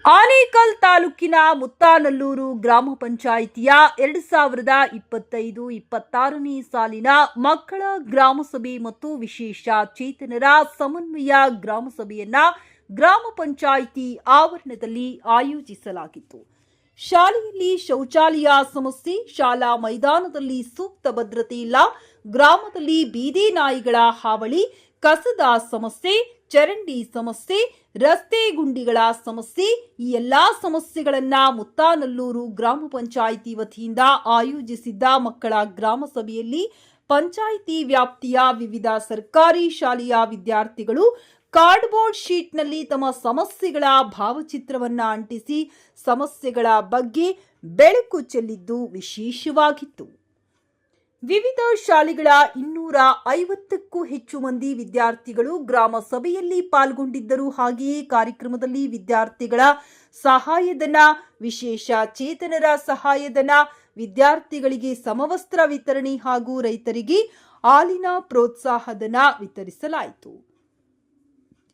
ಆನೇಕಲ್ ತಾಲೂಕಿನ ಮುತ್ತಾನಲ್ಲೂರು ಗ್ರಾಮ ಪಂಚಾಯಿತಿಯ 2025-26ನೇ ಸಾಲಿನ ಮಕ್ಕಳ ಗ್ರಾಮಸಭೆ ಮತ್ತು ವಿಶೇಷ ಚೇತನರ ಸಮನ್ವಯ ಗ್ರಾಮಸಭೆಯನ್ನ ಗ್ರಾಮ ಪಂಚಾಯಿತಿ ಆವರಣದಲ್ಲಿ ಆಯೋಜಿಸಲಾಗಿತ್ತು. ಶಾಲೆಯಲ್ಲಿ ಶೌಚಾಲಯ ಸಮಸ್ಯೆ, ಶಾಲಾ ಮೈದಾನದಲ್ಲಿ ಸೂಕ್ತ ಭದ್ರತೆ ಇಲ್ಲ, ಗ್ರಾಮದಲ್ಲಿ ಬೀದಿ ನಾಯಿಗಳ ಹಾವಳಿ, ಕಸದ ಸಮಸ್ಯೆ, ಚರಂಡಿ ಸಮಸ್ಯೆ, ರಸ್ತೆ ಗುಂಡಿಗಳ ಸಮಸ್ಯೆ, ಈ ಎಲ್ಲಾ ಸಮಸ್ಯೆಗಳನ್ನ ಮುತ್ತಾನಲ್ಲೂರು ಗ್ರಾಮ ಪಂಚಾಯಿತಿ ವತಿಯಿಂದ ಆಯೋಜಿಸಿದ್ದ ಮಕ್ಕಳ ಗ್ರಾಮ ಸಭೆಯಲ್ಲಿ ಪಂಚಾಯಿತಿ ವ್ಯಾಪ್ತಿಯ ವಿವಿಧ ಸರ್ಕಾರಿ ಶಾಲೆಯ ವಿದ್ಯಾರ್ಥಿಗಳು ಕಾರ್ಡ್ಬೋರ್ಡ್ ಶೀಟ್ನಲ್ಲಿ ತಮ್ಮ ಸಮಸ್ಯೆಗಳ ಭಾವಚಿತ್ರವನ್ನ ಅಂಟಿಸಿ ಸಮಸ್ಯೆಗಳ ಬಗ್ಗೆ ಬೆಳಕು ಚೆಲ್ಲಿದ್ದು ವಿಶೇಷವಾಗಿತ್ತು. ವಿವಿಧ ಶಾಲೆಗಳ 250ಕ್ಕೂ ಹೆಚ್ಚು ಮಂದಿ ವಿದ್ಯಾರ್ಥಿಗಳು ಗ್ರಾಮ ಸಭೆಯಲ್ಲಿ ಪಾಲ್ಗೊಂಡಿದ್ದರು. ಹಾಗೆಯೇ ಕಾರ್ಯಕ್ರಮದಲ್ಲಿ ವಿದ್ಯಾರ್ಥಿಗಳ ಸಹಾಯಧನ, ವಿಶೇಷ ಚೇತನರ ಸಹಾಯಧನ, ವಿದ್ಯಾರ್ಥಿಗಳಿಗೆ ಸಮವಸ್ತ್ರ ವಿತರಣೆ ಹಾಗೂ ರೈತರಿಗೆ ಹಾಲಿನ ಪ್ರೋತ್ಸಾಹಧನ ವಿತರಿಸಲಾಯಿತು.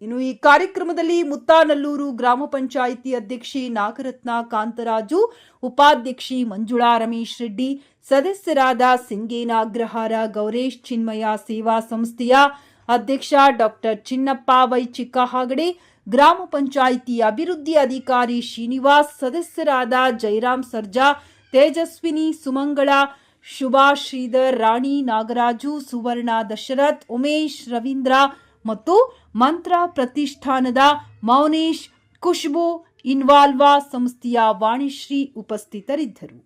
ಇನ್ನು ಈ ಕಾರ್ಯಕ್ರಮದಲ್ಲಿ ಮುತ್ತಾನಲ್ಲೂರು ಗ್ರಾಮ ಪಂಚಾಯಿತಿ ಅಧ್ಯಕ್ಷೆ ನಾಗರತ್ನ ಕಾಂತರಾಜು, ಉಪಾಧ್ಯಕ್ಷೆ ಮಂಜುಳಾ ರಮೇಶ್ ರೆಡ್ಡಿ, ಸದಸ್ಯರಾದ ಸಿಂಗೇನ ಅಗ್ರಹಾರ, ಗೌರೇಶ್ ಚಿನ್ಮಯ ಸೇವಾ ಸಂಸ್ಥೆಯ ಅಧ್ಯಕ್ಷ ಡಾಕ್ಟರ್ ಚಿನ್ನಪ್ಪ ವೈ ಚಿಕ್ಕಹಾಗಡೆ, ಗ್ರಾಮ ಪಂಚಾಯಿತಿ ಅಭಿವೃದ್ಧಿ ಅಧಿಕಾರಿ ಶ್ರೀನಿವಾಸ್, ಸದಸ್ಯರಾದ ಜಯರಾಮ್ ಸರ್ಜಾ, ತೇಜಸ್ವಿನಿ ಸುಮಂಗಳ, ಶುಭಾ ಶ್ರೀಧರ್, ರಾಣಿ ನಾಗರಾಜು, ಸುವರ್ಣ ದಶರಥ್, ಉಮೇಶ್ ರವೀಂದ್ರ ಮತ್ತು ಮಂತ್ರ ಪ್ರತಿಷ್ಠಾನದ ಮೌನೇಶ್, ಖುಷ್ಬು, ಇನ್ವಾಲ್ವಾ ಸಂಸ್ಥೆಯ ವಾಣಿಶ್ರೀ ಉಪಸ್ಥಿತರಿದ್ದರು.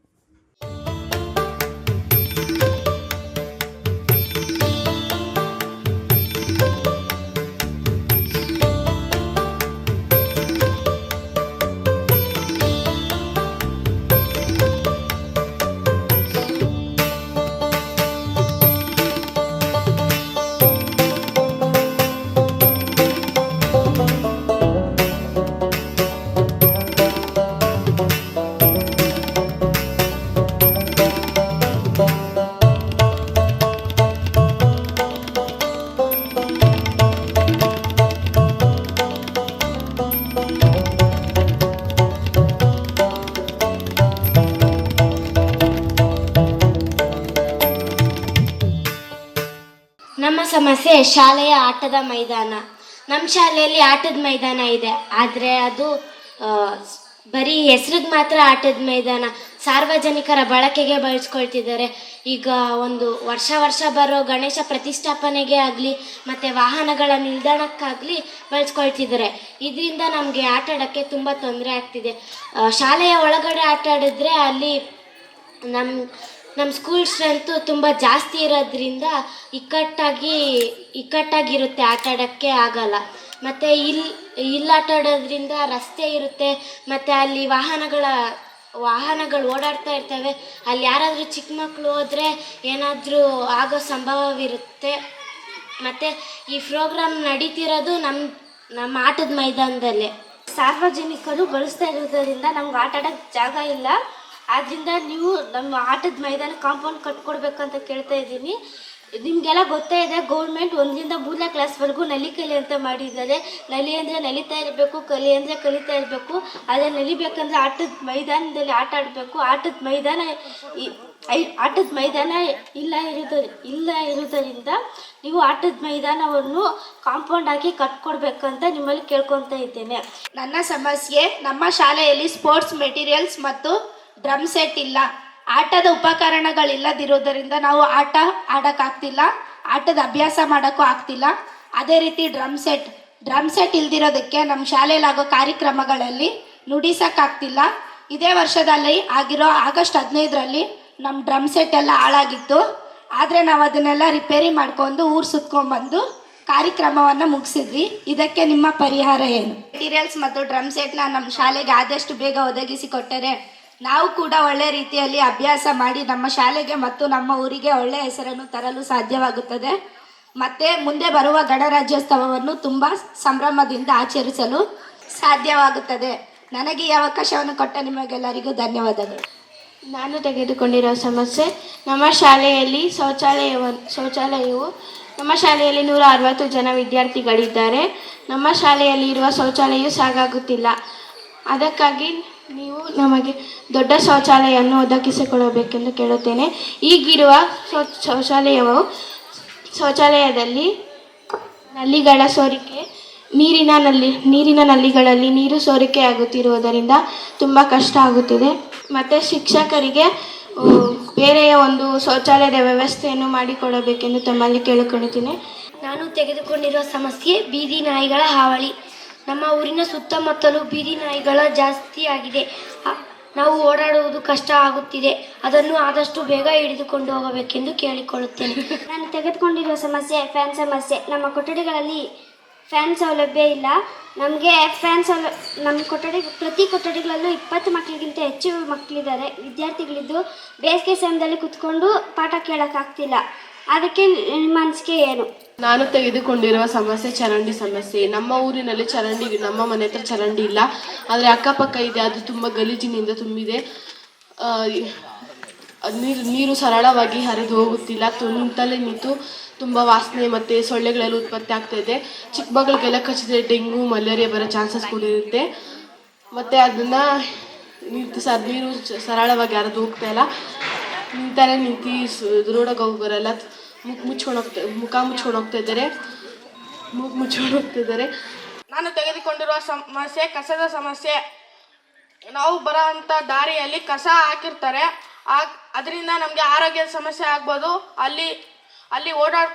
ನಮ್ಮ ಸಮಸ್ಯೆ ಶಾಲೆಯ ಆಟದ ಮೈದಾನ. ನಮ್ಮ ಶಾಲೆಯಲ್ಲಿ ಆಟದ ಮೈದಾನ ಇದೆ, ಆದರೆ ಅದು ಬರೀ ಹೆಸ್ರಿಗೆ ಮಾತ್ರ ಆಟದ ಮೈದಾನ. ಸಾರ್ವಜನಿಕರ ಬಳಕೆಗೆ ಬಳಸ್ಕೊಳ್ತಿದ್ದಾರೆ. ಈಗ ಒಂದು ವರ್ಷ ಬರೋ ಗಣೇಶ ಪ್ರತಿಷ್ಠಾಪನೆಗೆ ಆಗಲಿ ಮತ್ತು ವಾಹನಗಳ ನಿಲ್ದಾಣಕ್ಕಾಗಲಿ ಬಳಸ್ಕೊಳ್ತಿದ್ದಾರೆ. ಇದರಿಂದ ನಮಗೆ ಆಟ ಆಡೋಕ್ಕೆ ತುಂಬ ತೊಂದರೆ ಆಗ್ತಿದೆ. ಶಾಲೆಯ ಒಳಗಡೆ ಆಟ ಆಡಿದ್ರೆ ಅಲ್ಲಿ ನಮ್ಮ ಸ್ಕೂಲ್ ಸ್ಟ್ರೆಂತು ತುಂಬ ಜಾಸ್ತಿ ಇರೋದ್ರಿಂದ ಇಕ್ಕಟ್ಟಾಗಿರುತ್ತೆ, ಆಟ ಆಡೋಕ್ಕೆ ಆಗಲ್ಲ. ಮತ್ತು ಇಲ್ಲಿ ಆಟ ಆಡೋದ್ರಿಂದ ರಸ್ತೆ ಇರುತ್ತೆ, ಮತ್ತು ಅಲ್ಲಿ ವಾಹನಗಳು ಓಡಾಡ್ತಾ ಇರ್ತವೆ. ಅಲ್ಲಿ ಯಾರಾದರೂ ಚಿಕ್ಕ ಮಕ್ಕಳು ಹೋದರೆ ಏನಾದರೂ ಆಗೋ ಸಂಭವವಿರುತ್ತೆ. ಮತ್ತು ಈ ಪ್ರೋಗ್ರಾಮ್ ನಡೀತಿರೋದು ನಮ್ಮ ಆಟದ ಮೈದಾನದಲ್ಲೇ. ಸಾರ್ವಜನಿಕರು ಬಳಸ್ತಾ ಇರೋದ್ರಿಂದ ನಮ್ಗೆ ಆಟ ಆಡೋಕ್ಕೆ ಜಾಗ ಇಲ್ಲ. ಆದ್ದರಿಂದ ನೀವು ನಮ್ಮ ಆಟದ ಮೈದಾನ ಕಾಂಪೌಂಡ್ ಕಟ್ಕೊಡ್ಬೇಕಂತ ಕೇಳ್ತಾ ಇದ್ದೀನಿ. ನಿಮಗೆಲ್ಲ ಗೊತ್ತೇ ಇದೆ, ಗೌರ್ಮೆಂಟ್ 1ರಿಂದ 3ನೇ ಕ್ಲಾಸ್ವರೆಗೂ ನಲಿ ಕಲಿ ಅಂತ ಮಾಡಿದ್ದಾರೆ. ನಲಿ ಅಂದರೆ ನಲಿತಾ ಇರಬೇಕು, ಕಲಿ ಅಂದರೆ ಕಲಿತಾ ಇರಬೇಕು. ಆದರೆ ನಲಿಬೇಕಂದ್ರೆ ಆಟದ ಮೈದಾನದಲ್ಲಿ ಆಟ ಆಡಬೇಕು. ಆಟದ ಮೈದಾನ ಇಲ್ಲ ಇರೋದರಿಂದ ನೀವು ಆಟದ ಮೈದಾನವನ್ನು ಕಾಂಪೌಂಡ್ ಹಾಕಿ ಕಟ್ಕೊಡ್ಬೇಕಂತ ನಿಮ್ಮಲ್ಲಿ ಕೇಳ್ಕೊತಾ ಇದ್ದೇನೆ. ನನ್ನ ಸಮಸ್ಯೆ, ನಮ್ಮ ಶಾಲೆಯಲ್ಲಿ ಸ್ಪೋರ್ಟ್ಸ್ ಮೆಟೀರಿಯಲ್ಸ್ ಮತ್ತು ಡ್ರಮ್ ಸೆಟ್ ಇಲ್ಲ. ಆಟದ ಉಪಕರಣಗಳಿಲ್ಲದಿರೋದರಿಂದ ನಾವು ಆಟ ಆಡೋಕ್ಕಾಗ್ತಿಲ್ಲ, ಆಟದ ಅಭ್ಯಾಸ ಮಾಡೋಕ್ಕೂ ಆಗ್ತಿಲ್ಲ. ಅದೇ ರೀತಿ ಡ್ರಮ್ ಸೆಟ್ ಇಲ್ದಿರೋದಕ್ಕೆ ನಮ್ಮ ಶಾಲೆಯಲ್ಲಾಗೋ ಕಾರ್ಯಕ್ರಮಗಳಲ್ಲಿ ನುಡಿಸೋಕ್ಕಾಗ್ತಿಲ್ಲ. ಇದೇ ವರ್ಷದಲ್ಲಿ ಆಗಿರೋ ಆಗಸ್ಟ್ 15ರಲ್ಲಿ ನಮ್ಮ ಡ್ರಮ್ ಸೆಟ್ ಎಲ್ಲ ಹಾಳಾಗಿತ್ತು. ಆದರೆ ನಾವು ಅದನ್ನೆಲ್ಲ ರಿಪೇರಿ ಮಾಡ್ಕೊಂಡು ಊರು ಸುತ್ಕೊಂಡ್ಬಂದು ಕಾರ್ಯಕ್ರಮವನ್ನು ಮುಗಿಸಿದ್ವಿ. ಇದಕ್ಕೆ ನಿಮ್ಮ ಪರಿಹಾರ ಏನು? ಮೆಟೀರಿಯಲ್ಸ್ ಮತ್ತು ಡ್ರಮ್ ಸೆಟ್ನ ನಮ್ಮ ಶಾಲೆಗೆ ಆದಷ್ಟು ಬೇಗ ಒದಗಿಸಿ ಕೊಟ್ಟರೆ ನಾವು ಕೂಡ ಒಳ್ಳೆ ರೀತಿಯಲ್ಲಿ ಅಭ್ಯಾಸ ಮಾಡಿ ನಮ್ಮ ಶಾಲೆಗೆ ಮತ್ತು ನಮ್ಮ ಊರಿಗೆ ಒಳ್ಳೆಯ ಹೆಸರನ್ನು ತರಲು ಸಾಧ್ಯವಾಗುತ್ತದೆ. ಮತ್ತು ಮುಂದೆ ಬರುವ ಗಣರಾಜ್ಯೋತ್ಸವವನ್ನು ತುಂಬ ಸಂಭ್ರಮದಿಂದ ಆಚರಿಸಲು ಸಾಧ್ಯವಾಗುತ್ತದೆ. ನನಗೆ ಈ ಅವಕಾಶವನ್ನು ಕೊಟ್ಟ ನಿಮಗೆಲ್ಲರಿಗೂ ಧನ್ಯವಾದಗಳು. ನಾನು ತೆಗೆದುಕೊಂಡಿರೋ ಸಮಸ್ಯೆ, ನಮ್ಮ ಶಾಲೆಯಲ್ಲಿ ಶೌಚಾಲಯವು ನಮ್ಮ ಶಾಲೆಯಲ್ಲಿ 160 ಜನ ವಿದ್ಯಾರ್ಥಿಗಳಿದ್ದಾರೆ. ನಮ್ಮ ಶಾಲೆಯಲ್ಲಿ ಇರುವ ಶೌಚಾಲಯವು ಸಾಕಾಗುತ್ತಿಲ್ಲ. ಅದಕ್ಕಾಗಿ ನೀವು ನಮಗೆ ದೊಡ್ಡ ಶೌಚಾಲಯವನ್ನು ಒದಗಿಸಿಕೊಡಬೇಕೆಂದು ಕೇಳುತ್ತೇನೆ. ಈಗಿರುವ ಶೌಚಾಲಯದಲ್ಲಿ ನಲ್ಲಿಗಳ ಸೋರಿಕೆ ನೀರಿನ ನಲ್ಲಿಗಳಲ್ಲಿ ನೀರು ಸೋರಿಕೆ ಆಗುತ್ತಿರುವುದರಿಂದ ತುಂಬ ಕಷ್ಟ ಆಗುತ್ತಿದೆ. ಮತ್ತು ಶಿಕ್ಷಕರಿಗೆ ಬೇರೆಯ ಒಂದು ಶೌಚಾಲಯದ ವ್ಯವಸ್ಥೆಯನ್ನು ಮಾಡಿಕೊಡಬೇಕೆಂದು ತಮ್ಮಲ್ಲಿ ಕೇಳಿಕೊಳ್ಳುತ್ತೇನೆ. ನಾನು ತೆಗೆದುಕೊಂಡಿರುವ ಸಮಸ್ಯೆ ಬೀದಿ ನಾಯಿಗಳ ಹಾವಳಿ. ನಮ್ಮ ಊರಿನ ಸುತ್ತಮುತ್ತಲೂ ಬೀದಿ ನಾಯಿಗಳ ಜಾಸ್ತಿ ಆಗಿದೆ. ನಾವು ಓಡಾಡುವುದು ಕಷ್ಟ ಆಗುತ್ತಿದೆ. ಅದನ್ನು ಆದಷ್ಟು ಬೇಗ ಹಿಡಿದುಕೊಂಡು ಹೋಗಬೇಕೆಂದು ಕೇಳಿಕೊಳ್ಳುತ್ತೇನೆ. ನಾನು ತೆಗೆದುಕೊಂಡಿರುವ ಸಮಸ್ಯೆ ಫ್ಯಾನ್ ಸಮಸ್ಯೆ. ನಮ್ಮ ಕೊಠಡಿಗಳಲ್ಲಿ ಫ್ಯಾನ್ ಸೌಲಭ್ಯ ಇಲ್ಲ. ನಮಗೆ ನಮ್ಮ ಪ್ರತಿ ಕೊಠಡಿಗಳಲ್ಲೂ 20 ಮಕ್ಕಳಿಗಿಂತ ಹೆಚ್ಚು ಮಕ್ಕಳಿದ್ದಾರೆ, ವಿದ್ಯಾರ್ಥಿಗಳಿದ್ದು. ಬೇಸಿಗೆ ಸಮಯದಲ್ಲಿ ಕುತ್ಕೊಂಡು ಪಾಠ ಕೇಳೋಕ್ಕಾಗ್ತಿಲ್ಲ. ಅದಕ್ಕೆ ನಿಮ್ಮ ಅನಿಸಿಕೆ ಏನು? ನಾನು ತೆಗೆದುಕೊಂಡಿರುವ ಸಮಸ್ಯೆ ಚರಂಡಿ ಸಮಸ್ಯೆ. ನಮ್ಮ ಊರಿನಲ್ಲಿ ನಮ್ಮ ಮನೆ ಹತ್ರ ಚರಂಡಿ ಇಲ್ಲ, ಆದರೆ ಅಕ್ಕಪಕ್ಕ ಇದೆ. ಅದು ತುಂಬ ಗಲೀಜಿನಿಂದ ತುಂಬಿದೆ. ನೀರು ಸರಳವಾಗಿ ಹರಿದು ಹೋಗುತ್ತಿಲ್ಲ. ನಿಂತಲ್ಲೇ ನಿಂತು ತುಂಬ ವಾಸನೆ ಮತ್ತು ಸೊಳ್ಳೆಗಳೆಲ್ಲ ಉತ್ಪತ್ತಿ ಆಗ್ತಾಯಿದೆ. ಚಿಕ್ಕ ಮಕ್ಕಳಿಗೆಲ್ಲ ಕಚ್ಚಿದ್ರೆ ಡೆಂಗು ಮಲೇರಿಯಾ ಬರೋ ಚಾನ್ಸಸ್ ಕೂಡ ಇರುತ್ತೆ. ಮತ್ತು ಅದನ್ನು ನೀರು ಸರಳವಾಗಿ ಹರಿದು ಹೋಗ್ತಾಯಿಲ್ಲ. ನಿಂತಲ್ಲೇ ನಿಂತು ರೋಡಾಗ ಹೋಗೋರೆಲ್ಲ ಮುಖ ಮುಚ್ಕೊಂಡು ಹೋಗ್ತಿದ್ದಾರೆ. ನಾನು ತೆಗೆದುಕೊಂಡಿರುವ ಸಮಸ್ಯೆ ಕಸದ ಸಮಸ್ಯೆ. ನಾವು ಬರೋ ಅಂಥ ದಾರಿಯಲ್ಲಿ ಕಸ ಹಾಕಿರ್ತಾರೆ. ಅದರಿಂದ ನಮಗೆ ಆರೋಗ್ಯದ ಸಮಸ್ಯೆ ಆಗ್ಬೋದು. ಅಲ್ಲಿ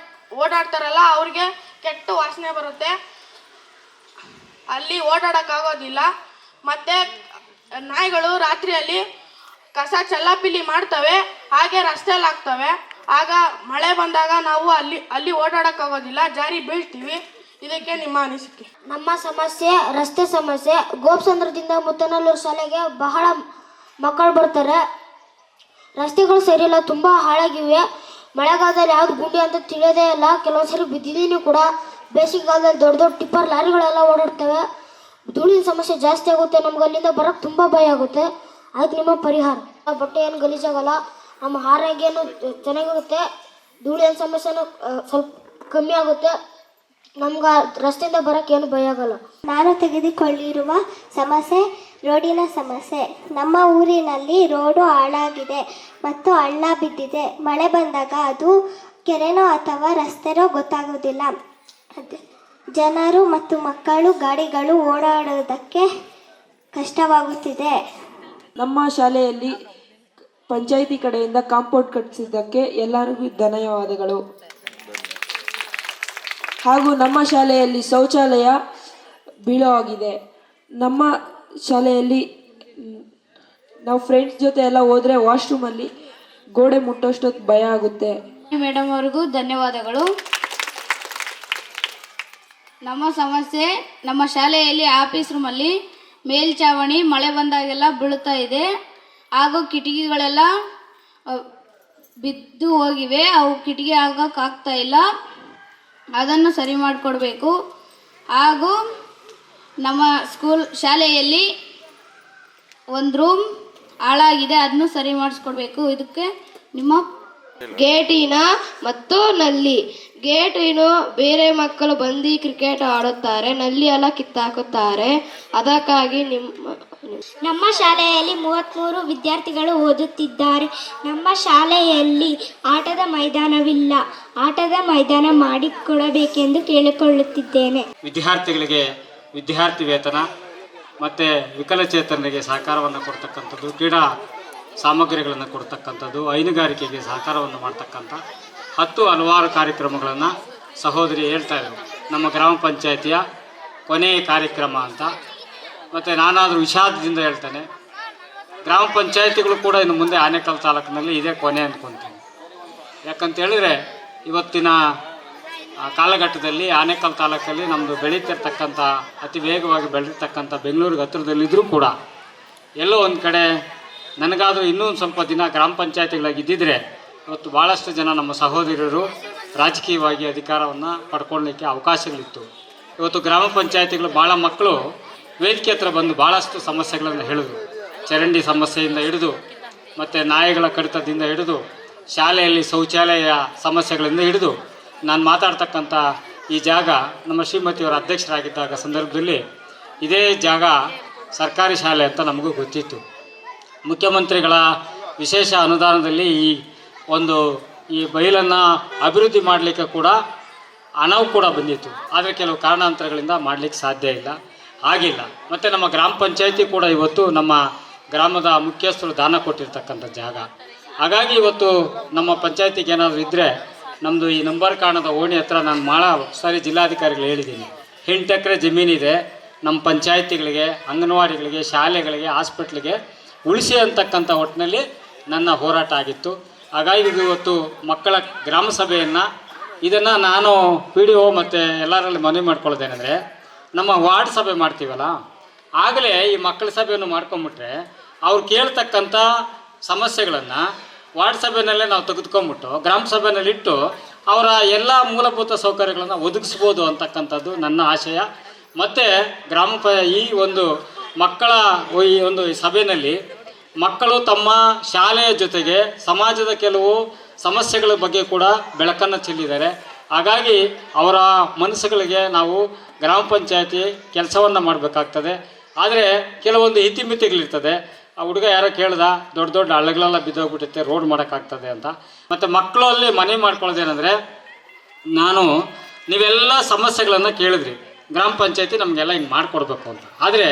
ಓಡಾಡ್ತಾರಲ್ಲ ಅವ್ರಿಗೆ ಕೆಟ್ಟ ವಾಸನೆ ಬರುತ್ತೆ. ಅಲ್ಲಿ ಓಡಾಡೋಕ್ಕಾಗೋದಿಲ್ಲ. ಮತ್ತು ನಾಯಿಗಳು ರಾತ್ರಿಯಲ್ಲಿ ಕಸ ಚೆಲ್ಲಾಪಿಲ್ಲಿ ಮಾಡ್ತವೆ, ಹಾಗೆ ರಸ್ತೆಯಲ್ಲಿ ಹಾಕ್ತವೆ. ಆಗ ಮಳೆ ಬಂದಾಗ ನಾವು ಅಲ್ಲಿ ಓಡಾಡೋಕ್ಕಾಗೋದಿಲ್ಲ, ಜಾರಿ ಬೀಳ್ತೀವಿ. ಇದಕ್ಕೆ ನಿಮ್ಮ ಅನಿಸಿಕೆ? ನಮ್ಮ ಸಮಸ್ಯೆ ರಸ್ತೆ ಸಮಸ್ಯೆ. ಗೋಪಸಂದ್ರದಿಂದ ಮುತ್ತನಲ್ಲೂರು ಶಾಲೆಗೆ ಬಹಳ ಮಕ್ಕಳು ಬರ್ತಾರೆ. ರಸ್ತೆಗಳು ಸರಿಯಿಲ್ಲ, ತುಂಬ ಹಾಳಾಗಿವೆ. ಮಳೆಗಾಲದಲ್ಲಿ ಯಾವ್ದು ಗುಂಡಿ ಅಂತ ತಿಳಿಯೋದೇ ಇಲ್ಲ. ಕೆಲವೊಂದ್ಸರಿ ಬಿದ್ದಿದ್ದೀನಿ ಕೂಡ. ಬೇಸಿಗೆಗಾಲದಲ್ಲಿ ದೊಡ್ಡ ದೊಡ್ಡ ಟಿಪ್ಪರ್ ಲಾರಿಗಳೆಲ್ಲ ಓಡಾಡ್ತವೆ. ಧೂಳಿನ ಸಮಸ್ಯೆ ಜಾಸ್ತಿ ಆಗುತ್ತೆ. ನಮ್ಗೆ ಅಲ್ಲಿಂದ ಬರೋಕ್ಕೆ ತುಂಬ ಭಯ ಆಗುತ್ತೆ. ಅದಕ್ಕೆ ನಿಮ್ಮ ಪರಿಹಾರ? ಬಟ್ಟೆ ಏನು ಗಲೀಜಾಗಲ್ಲ, ನಮ್ಮ ಆರೋಗ್ಯನೂ ಚೆನ್ನಾಗಿರುತ್ತೆ, ಧೂಳಿನ ಸಮಸ್ಯೆನೂ ಸ್ವಲ್ಪ ಕಮ್ಮಿ ಆಗುತ್ತೆ. ನಮ್ಗೆ ರಸ್ತೆಯಿಂದ ಬರೋಕ್ಕೆ ಏನು ಭಯ ಆಗಲ್ಲ. ನಾನು ತೆಗೆದುಕೊಳ್ಳಿರುವ ಸಮಸ್ಯೆ ರೋಡಿನ ಸಮಸ್ಯೆ. ನಮ್ಮ ಊರಿನಲ್ಲಿ ರೋಡು ಹಾಳಾಗಿದೆ ಮತ್ತು ಹಳ್ಳ ಬಿದ್ದಿದೆ. ಮಳೆ ಬಂದಾಗ ಅದು ಕೆರೆನೋ ಅಥವಾ ರಸ್ತೆನೋ ಗೊತ್ತಾಗೋದಿಲ್ಲ. ಜನರು ಮತ್ತು ಮಕ್ಕಳು ಗಾಡಿಗಳು ಓಡಾಡೋದಕ್ಕೆ ಕಷ್ಟವಾಗುತ್ತಿದೆ. ನಮ್ಮ ಶಾಲೆಯಲ್ಲಿ ಪಂಚಾಯಿತಿ ಕಡೆಯಿಂದ ಕಾಂಪೌಂಡ್ ಕಟ್ಟಿಸಿದ್ದಕ್ಕೆ ಎಲ್ಲರಿಗೂ ಧನ್ಯವಾದಗಳು. ಹಾಗೂ ನಮ್ಮ ಶಾಲೆಯಲ್ಲಿ ಶೌಚಾಲಯ ಬೀಳೋಗಿದೆ. ನಮ್ಮ ಶಾಲೆಯಲ್ಲಿ ನಾವು ಫ್ರೆಂಡ್ಸ್ ಜೊತೆ ಎಲ್ಲ ಹೋದರೆ ವಾಶ್ರೂಮಲ್ಲಿ ಗೋಡೆ ಮುಟ್ಟೋಷ್ಟೊತ್ತು ಭಯ ಆಗುತ್ತೆ. ಮೇಡಮ್ ಅವ್ರಿಗೂ ಧನ್ಯವಾದಗಳು. ನಮ್ಮ ಸಮಸ್ಯೆ, ನಮ್ಮ ಶಾಲೆಯಲ್ಲಿ ಆಫೀಸ್ ರೂಮಲ್ಲಿ ಮೇಲ್ಛಾವಣಿ ಮಳೆ ಬಂದಾಗೆಲ್ಲ ಬೀಳುತ್ತಾ ಇದೆ. ಹಾಗೂ ಕಿಟಕಿಗಳೆಲ್ಲ ಬಿದ್ದು ಹೋಗಿವೆ. ಅವು ಕಿಟಕಿ ಆಗೋಕ್ಕಾಗ್ತಾ ಇಲ್ಲ. ಅದನ್ನು ಸರಿ ಮಾಡಿಕೊಡ್ಬೇಕು. ಹಾಗೂ ನಮ್ಮ ಶಾಲೆಯಲ್ಲಿ ಒಂದು ರೂಮ್ ಹಾಳಾಗಿದೆ, ಅದನ್ನು ಸರಿ ಮಾಡಿಸ್ಕೊಡ್ಬೇಕು. ಇದಕ್ಕೆ ನಿಮ್ಮ ಗೇಟಿನ ಮತ್ತು ನಲ್ಲಿ. ಗೇಟಿನ ಬೇರೆ ಮಕ್ಕಳು ಬಂದು ಕ್ರಿಕೆಟ್ ಆಡುತ್ತಾರೆ, ನಲ್ಲಿ ಎಲ್ಲ ಕಿತ್ತಾಕುತ್ತಾರೆ. ಅದಕ್ಕಾಗಿ ನಮ್ಮ ಶಾಲೆಯಲ್ಲಿ 33 ವಿದ್ಯಾರ್ಥಿಗಳು ಓದುತ್ತಿದ್ದಾರೆ. ನಮ್ಮ ಶಾಲೆಯಲ್ಲಿ ಆಟದ ಮೈದಾನವಿಲ್ಲ. ಆಟದ ಮೈದಾನ ಮಾಡಿಕೊಡಬೇಕೆಂದು ಕೇಳಿಕೊಳ್ಳುತ್ತಿದ್ದೇನೆ. ವಿದ್ಯಾರ್ಥಿಗಳಿಗೆ ವಿದ್ಯಾರ್ಥಿ ವೇತನ ಮತ್ತು ವಿಕಲಚೇತನರಿಗೆ ಸಹಕಾರವನ್ನು ಕೊಡ್ತಕ್ಕಂಥದ್ದು, ಕ್ರೀಡಾ ಸಾಮಗ್ರಿಗಳನ್ನು ಕೊಡ್ತಕ್ಕಂಥದ್ದು, ಹೈನುಗಾರಿಕೆಗೆ ಸಹಕಾರವನ್ನು ಮಾಡ್ತಕ್ಕಂಥ ಹಲವಾರು ಕಾರ್ಯಕ್ರಮಗಳನ್ನು ಸಹೋದರಿ ಹೇಳ್ತಾ ಇದ್ರು. ನಮ್ಮ ಗ್ರಾಮ ಪಂಚಾಯಿತಿಯ ಕೊನೆಯ ಕಾರ್ಯಕ್ರಮ ಅಂತ. ಮತ್ತು ನಾನಾದರೂ ವಿಷಾದದಿಂದ ಹೇಳ್ತೇನೆ, ಗ್ರಾಮ ಪಂಚಾಯಿತಿಗಳು ಕೂಡ ಇನ್ನು ಮುಂದೆ ಆನೇಕಲ್ ತಾಲೂಕಿನಲ್ಲಿ ಇದೇ ಕೊನೆ ಅಂದ್ಕೊತೀನಿ. ಯಾಕಂತೇಳಿದರೆ ಇವತ್ತಿನ ಕಾಲಘಟ್ಟದಲ್ಲಿ ಆನೇಕಲ್ ತಾಲೂಕಲ್ಲಿ ನಮ್ಮದು ಬೆಳೀತಿರ್ತಕ್ಕಂಥ ಅತಿ ವೇಗವಾಗಿ ಬೆಳೀತಕ್ಕಂಥ ಬೆಂಗಳೂರಿಗೆ ಹತ್ತಿರದಲ್ಲಿದ್ದರೂ ಕೂಡ ಎಲ್ಲೋ ಒಂದು ಕಡೆ ನನಗಾದರೂ ಇನ್ನೂ ಸ್ವಲ್ಪ ದಿನ ಗ್ರಾಮ ಪಂಚಾಯತಿಗಳಾಗಿ ಇದ್ದಿದ್ದರೆ ಇವತ್ತು ಭಾಳಷ್ಟು ಜನ ನಮ್ಮ ಸಹೋದರರು ರಾಜಕೀಯವಾಗಿ ಅಧಿಕಾರವನ್ನು ಪಡ್ಕೊಳ್ಳಲಿಕ್ಕೆ ಅವಕಾಶಗಳಿತ್ತು. ಇವತ್ತು ಗ್ರಾಮ ಪಂಚಾಯತಿಗಳು ಭಾಳ ಮಕ್ಕಳು ವೇದಿಕೆ ಹತ್ರ ಬಂದು ಭಾಳಷ್ಟು ಸಮಸ್ಯೆಗಳನ್ನು ಹೇಳಿದ್ರು. ಚರಂಡಿ ಸಮಸ್ಯೆಯಿಂದ ಹಿಡಿದು ಮತ್ತು ನಾಯಿಗಳ ಕಡಿತದಿಂದ ಹಿಡಿದು ಶಾಲೆಯಲ್ಲಿ ಶೌಚಾಲಯ ಸಮಸ್ಯೆಗಳಿಂದ ಹಿಡಿದು ನಾನು ಮಾತಾಡ್ತಕ್ಕಂಥ ಈ ಜಾಗ ನಮ್ಮ ಶ್ರೀಮತಿಯವರ ಅಧ್ಯಕ್ಷರಾಗಿದ್ದಾಗ ಸಂದರ್ಭದಲ್ಲಿ ಇದೇ ಜಾಗ ಸರ್ಕಾರಿ ಶಾಲೆ ಅಂತ ನಮಗೂ ಗೊತ್ತಿತ್ತು. ಮುಖ್ಯಮಂತ್ರಿಗಳ ವಿಶೇಷ ಅನುದಾನದಲ್ಲಿ ಈ ಬಯಲನ್ನು ಅಭಿವೃದ್ಧಿ ಮಾಡಲಿಕ್ಕೆ ಕೂಡ ಹಣವು ಕೂಡ ಬಂದಿತ್ತು. ಆದರೆ ಕೆಲವು ಕಾರಣಾಂತರಗಳಿಂದ ಮಾಡಲಿಕ್ಕೆ ಸಾಧ್ಯ ಆಗಿಲ್ಲ. ಮತ್ತು ನಮ್ಮ ಗ್ರಾಮ ಪಂಚಾಯತಿ ಕೂಡ ಇವತ್ತು ನಮ್ಮ ಗ್ರಾಮದ ಮುಖ್ಯಸ್ಥರು ದಾನ ಕೊಟ್ಟಿರ್ತಕ್ಕಂಥ ಜಾಗ. ಹಾಗಾಗಿ ಇವತ್ತು ನಮ್ಮ ಪಂಚಾಯತಿಗೆ ಏನಾದರೂ ಇದ್ದರೆ ನಮ್ಮದು ಈ ನಂಬರ್ ಕಾಣದ ಓಣಿ ಹತ್ರ ನಾನು ಸಾರಿ ಜಿಲ್ಲಾಧಿಕಾರಿಗಳು ಹೇಳಿದ್ದೀನಿ, 8 ಎಕರೆ ಜಮೀನಿದೆ ನಮ್ಮ ಪಂಚಾಯತಿಗಳಿಗೆ, ಅಂಗನವಾಡಿಗಳಿಗೆ, ಶಾಲೆಗಳಿಗೆ, ಹಾಸ್ಪಿಟ್ಲಿಗೆ ಉಳಿಸಿ ಅಂತಕ್ಕಂಥ ಒಟ್ಟಿನಲ್ಲಿ ನನ್ನ ಹೋರಾಟ ಆಗಿತ್ತು. ಹಾಗಾಗಿ ಇವತ್ತು ಮಕ್ಕಳ ಗ್ರಾಮ ಸಭೆಯನ್ನು ಇದನ್ನು ನಾನು PDO ಮತ್ತು ಎಲ್ಲರಲ್ಲಿ ಮನವಿ ಮಾಡ್ಕೊಳ್ಳೋದೇನೆಂದರೆ, ನಮ್ಮ ವಾರ್ಡ್ ಸಭೆ ಮಾಡ್ತೀವಲ್ಲ, ಆಗಲೇ ಈ ಮಕ್ಕಳ ಸಭೆಯನ್ನು ಮಾಡ್ಕೊಂಬಿಟ್ರೆ ಅವ್ರು ಕೇಳ್ತಕ್ಕಂಥ ಸಮಸ್ಯೆಗಳನ್ನು ವಾರ್ಡ್ ಸಭೆಯಲ್ಲೇ ನಾವು ತೆಗೆದುಕೊಂಬಿಟ್ಟು ಗ್ರಾಮ ಸಭೆಯಲ್ಲಿಟ್ಟು ಅವರ ಎಲ್ಲ ಮೂಲಭೂತ ಸೌಕರ್ಯಗಳನ್ನು ಒದಗಿಸ್ಬೋದು ಅಂತಕ್ಕಂಥದ್ದು ನನ್ನ ಆಶಯ. ಮತ್ತು ಈ ಒಂದು ಮಕ್ಕಳ ಈ ಒಂದು ಸಭೆಯಲ್ಲಿ ಮಕ್ಕಳು ತಮ್ಮ ಶಾಲೆಯ ಜೊತೆಗೆ ಸಮಾಜದ ಕೆಲವು ಸಮಸ್ಯೆಗಳ ಬಗ್ಗೆ ಕೂಡ ಬೆಳಕನ್ನು ಚೆಲ್ಲಿದ್ದಾರೆ. ಹಾಗಾಗಿ ಅವರ ಮನಸ್ಸುಗಳಿಗೆ ನಾವು ಗ್ರಾಮ ಪಂಚಾಯತಿ ಕೆಲಸವನ್ನು ಮಾಡಬೇಕಾಗ್ತದೆ. ಆದರೆ ಕೆಲವೊಂದು ಇತಿಮಿತಿಗಳಿರ್ತದೆ. ಆ ಹುಡುಗ ಯಾರೋ ಕೇಳ್ದ, ದೊಡ್ಡ ದೊಡ್ಡ ಹಳ್ಳಗಳೆಲ್ಲ ಬಿದ್ದೋಗ್ಬಿಟ್ಟೈತೆ, ರೋಡ್ ಮಾಡೋಕ್ಕಾಗ್ತದೆ ಅಂತ. ಮತ್ತು ಮಕ್ಕಳಲ್ಲಿ ಮನವಿ ಮಾಡ್ಕೊಳ್ಳೋದೇನೆಂದರೆ, ನೀವೆಲ್ಲ ಸಮಸ್ಯೆಗಳನ್ನು ಕೇಳಿದ್ರಿ, ಗ್ರಾಮ ಪಂಚಾಯತಿ ನಮಗೆಲ್ಲ ಹಿಂಗೆ ಮಾಡಿಕೊಡ್ಬೇಕು ಅಂತ. ಆದರೆ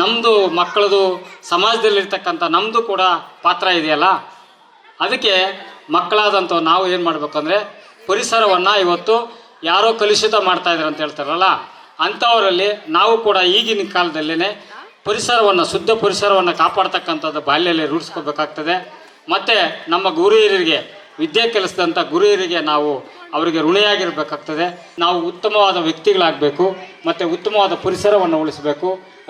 ನಮ್ಮದು ಮಕ್ಕಳದು ಸಮಾಜದಲ್ಲಿರ್ತಕ್ಕಂಥ ನಮ್ಮದು ಕೂಡ ಪಾತ್ರ ಇದೆಯಲ್ಲ, ಅದಕ್ಕೆ ಮಕ್ಕಳಾದಂಥ ನಾವು ಏನು ಮಾಡಬೇಕಂದ್ರೆ ಪರಿಸರವನ್ನು ಇವತ್ತು ಯಾರೋ ಕಲುಷಿತ ಮಾಡ್ತಾಯಿದ್ದಾರೆ ಅಂತ ಹೇಳ್ತಾರಲ್ಲ, ಅಂಥವರಲ್ಲಿ ನಾವು ಕೂಡ ಈಗಿನ ಕಾಲದಲ್ಲೇ ಪರಿಸರವನ್ನು, ಶುದ್ಧ ಪರಿಸರವನ್ನು ಕಾಪಾಡ್ತಕ್ಕಂಥದ್ದು ಬಾಲ್ಯದಲ್ಲಿ ರೂಢಿಸ್ಕೋಬೇಕಾಗ್ತದೆ. ಮತ್ತು ನಮ್ಮ ಗುರು ಹಿರಿಯರಿಗೆ, ವಿದ್ಯೆ ಕಲಿಸಿದಂಥ ಗುರು ಹಿರಿಯರಿಗೆ ನಾವು ಅವರಿಗೆ ಋಣಿಯಾಗಿರಬೇಕಾಗ್ತದೆ. ನಾವು ಉತ್ತಮವಾದ ವ್ಯಕ್ತಿಗಳಾಗಬೇಕು ಮತ್ತು ಉತ್ತಮವಾದ ಪರಿಸರವನ್ನು ಉಳಿಸಬೇಕು.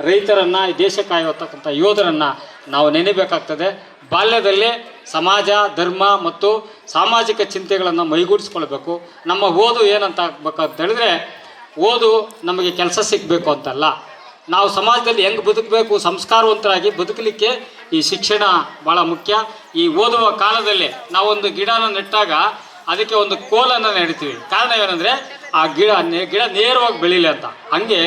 ರೈತರನ್ನು, ದೇಶ ಕಾಯುವತಕ್ಕಂಥ ಯೋಧರನ್ನು ನಾವು ನೆನೆಯಬೇಕಾಗ್ತದೆ. ಬಾಲ್ಯದಲ್ಲೇ ಸಮಾಜ, ಧರ್ಮ ಮತ್ತು ಸಾಮಾಜಿಕ ಚಿಂತೆಗಳನ್ನು ಮೈಗೂಡಿಸ್ಕೊಳ್ಬೇಕು. ನಮ್ಮ ಓದು ಏನಂತ ಆಗ್ಬೇಕಂತ ಹೇಳಿದ್ರೆ, ಓದು ನಮಗೆ ಕೆಲಸ ಸಿಗಬೇಕು ಅಂತಲ್ಲ, ನಾವು ಸಮಾಜದಲ್ಲಿ ಹೆಂಗೆ ಬದುಕಬೇಕು, ಸಂಸ್ಕಾರವಂತರಾಗಿ ಬದುಕಲಿಕ್ಕೆ ಈ ಶಿಕ್ಷಣ ಭಾಳ ಮುಖ್ಯ. ಈ ಓದುವ ಕಾಲದಲ್ಲಿ ನಾವೊಂದು ಗಿಡನ ನೆಟ್ಟಾಗ ಅದಕ್ಕೆ ಒಂದು ಕೋಲನ್ನು ನೆಡ್ತೀವಿ. ಕಾರಣ ಏನಂದರೆ ಆ ಗಿಡ ನೇರವಾಗಿ ಬೆಳೀಲಿ ಅಂತ. ಹಾಗೆ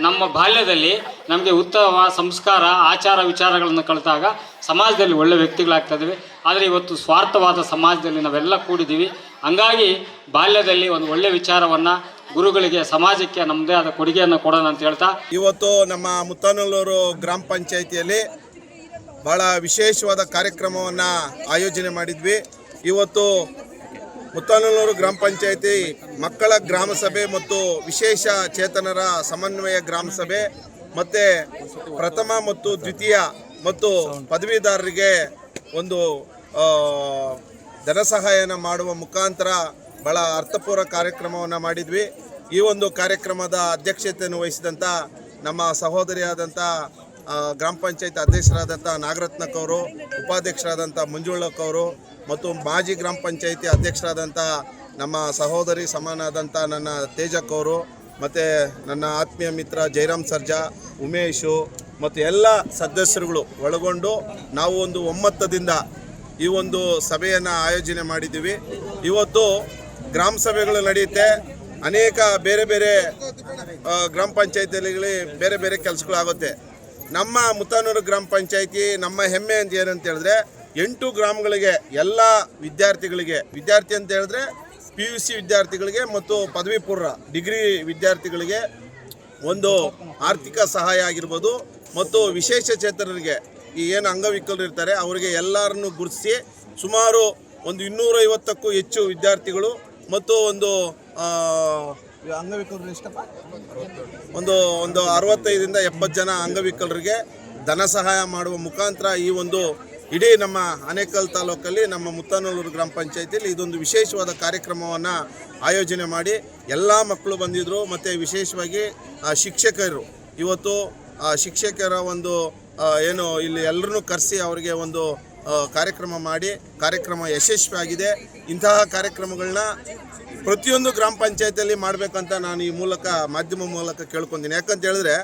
ನಮ್ಮ ಬಾಲ್ಯದಲ್ಲಿ ನಮಗೆ ಉತ್ತಮ ಸಂಸ್ಕಾರ, ಆಚಾರ ವಿಚಾರಗಳನ್ನು ಕಲಿತಾಗ ಸಮಾಜದಲ್ಲಿ ಒಳ್ಳೆಯ ವ್ಯಕ್ತಿಗಳಾಗ್ತಾಯಿದ್ದೀವಿ. ಆದರೆ ಇವತ್ತು ಸ್ವಾರ್ಥವಾದ ಸಮಾಜದಲ್ಲಿ ನಾವೆಲ್ಲ ಕೂಡಿದ್ದೀವಿ. ಹಂಗಾಗಿ ಬಾಲ್ಯದಲ್ಲಿ ಒಂದು ಒಳ್ಳೆಯ ವಿಚಾರವನ್ನು ಗುರುಗಳಿಗೆ, ಸಮಾಜಕ್ಕೆ ನಮ್ಮದೇ ಆದ ಕೊಡುಗೆಯನ್ನು ಕೊಡೋಣ ಅಂತ ಹೇಳ್ತಾ, ಇವತ್ತು ನಮ್ಮ ಮುತ್ತನಲ್ಲೂರು ಗ್ರಾಮ ಪಂಚಾಯಿತಿಯಲ್ಲಿ ಭಾಳ ವಿಶೇಷವಾದ ಕಾರ್ಯಕ್ರಮವನ್ನು ಆಯೋಜನೆ ಮಾಡಿದ್ವಿ. ಇವತ್ತು ಮುತ್ತನಲ್ಲೂರು ಗ್ರಾಮ ಪಂಚಾಯಿತಿ ಮಕ್ಕಳ ಗ್ರಾಮ ಸಭೆ ಮತ್ತು ವಿಶೇಷ ಚೇತನರ ಸಮನ್ವಯ ಗ್ರಾಮ ಸಭೆ ಮತ್ತು ಪ್ರಥಮ ಮತ್ತು ದ್ವಿತೀಯ ಮತ್ತು ಪದವೀಧರರಿಗೆ ಒಂದು ಧನ ಸಹಾಯನ ಮಾಡುವ ಮುಖಾಂತರ ಭಾಳ ಅರ್ಥಪೂರ್ಣ ಕಾರ್ಯಕ್ರಮವನ್ನು ಮಾಡಿದ್ವಿ. ಈ ಒಂದು ಕಾರ್ಯಕ್ರಮದ ಅಧ್ಯಕ್ಷತೆಯನ್ನು ವಹಿಸಿದಂಥ ನಮ್ಮ ಸಹೋದರಿಯಾದಂಥ ಗ್ರಾಮ ಪಂಚಾಯತ್ ಅಧ್ಯಕ್ಷರಾದಂಥ ನಾಗರತ್ನಕ್ಕವರು, ಉಪಾಧ್ಯಕ್ಷರಾದಂಥ ಮಂಜುಳಕ್ಕವರು ಮತ್ತು ಮಾಜಿ ಗ್ರಾಮ ಪಂಚಾಯತಿ ಅಧ್ಯಕ್ಷರಾದಂಥ ನಮ್ಮ ಸಹೋದರಿ ಸಮಾನಾದಂಥ ನನ್ನ ತೇಜಕ್ಕವರು ಮತ್ತು ನನ್ನ ಆತ್ಮೀಯ ಮಿತ್ರ ಜಯರಾಮ್ ಸರ್ಜಾ, ಉಮೇಶು ಮತ್ತು ಎಲ್ಲ ಸದಸ್ಯರುಗಳು ಒಳಗೊಂಡು ನಾವು ಒಂದು ಒಮ್ಮತದಿಂದ ಈ ಒಂದು ಸಭೆಯನ್ನು ಆಯೋಜನೆ ಮಾಡಿದ್ದೀವಿ. ಇವತ್ತು ಗ್ರಾಮ ಸಭೆಗಳು ನಡೆಯುತ್ತೆ. ಅನೇಕ ಬೇರೆ ಬೇರೆ ಗ್ರಾಮ ಪಂಚಾಯತಿಗಳಲ್ಲಿ ಬೇರೆ ಬೇರೆ ಕೆಲಸಗಳಾಗುತ್ತೆ. ನಮ್ಮ ಮುತ್ತನೂರು ಗ್ರಾಮ ಪಂಚಾಯತಿ ನಮ್ಮ ಹೆಮ್ಮೆ ಅಂತ ಏನಂತ ಹೇಳಿದ್ರೆ, 8 ಗ್ರಾಮಗಳಿಗೆ ಎಲ್ಲ ವಿದ್ಯಾರ್ಥಿ ಅಂತ ಹೇಳಿದ್ರೆ PUC ವಿದ್ಯಾರ್ಥಿಗಳಿಗೆ ಮತ್ತು ಪದವಿ ಪೂರ್ವ ಡಿಗ್ರಿ ವಿದ್ಯಾರ್ಥಿಗಳಿಗೆ ಒಂದು ಆರ್ಥಿಕ ಸಹಾಯ ಆಗಿರ್ಬೋದು ಮತ್ತು ವಿಶೇಷ ಚೇತನರಿಗೆ ಈ ಏನು ಅಂಗವಿಕಲರು ಇರ್ತಾರೆ ಅವರಿಗೆ ಎಲ್ಲರನ್ನು ಗುರುತಿಸಿ ಸುಮಾರು ಒಂದು 250ಕ್ಕೂ ಹೆಚ್ಚು ವಿದ್ಯಾರ್ಥಿಗಳು ಮತ್ತು ಒಂದು ಅಂಗವಿಕಲರು ಎಷ್ಟಪ್ಪ ಒಂದು 65ರಿಂದ 70 ಜನ ಅಂಗವಿಕಲರಿಗೆ ಧನ ಸಹಾಯ ಮಾಡುವ ಮುಖಾಂತರ ಈ ಒಂದು ಇಡೀ ನಮ್ಮ ಆನೇಕಲ್ ತಾಲೂಕಲ್ಲಿ ನಮ್ಮ ಮುತ್ತನಲ್ಲೂರು ಗ್ರಾಮ ಪಂಚಾಯತಿಯಲ್ಲಿ ಇದೊಂದು ವಿಶೇಷವಾದ ಕಾರ್ಯಕ್ರಮವನ್ನು ಆಯೋಜನೆ ಮಾಡಿ ಎಲ್ಲ ಮಕ್ಕಳು ಬಂದಿದ್ದರು. ಮತ್ತು ವಿಶೇಷವಾಗಿ ಶಿಕ್ಷಕರು ಇವತ್ತು ಶಿಕ್ಷಕರ ಒಂದು ಏನು ಇಲ್ಲಿ ಎಲ್ಲರನ್ನೂ ಕರೆಸಿ ಅವರಿಗೆ ಒಂದು ಕಾರ್ಯಕ್ರಮ ಮಾಡಿ ಕಾರ್ಯಕ್ರಮ ಯಶಸ್ವಿಯಾಗಿದೆ. ಇಂತಹ ಕಾರ್ಯಕ್ರಮಗಳನ್ನ ಪ್ರತಿಯೊಂದು ಗ್ರಾಮ ಪಂಚಾಯತಿಯಲ್ಲಿ ಮಾಡಬೇಕಂತ ನಾನು ಈ ಮೂಲಕ ಮಾಧ್ಯಮ ಮೂಲಕ ಕೇಳ್ಕೊತೀನಿ. ಯಾಕಂತ ಹೇಳಿದ್ರೆ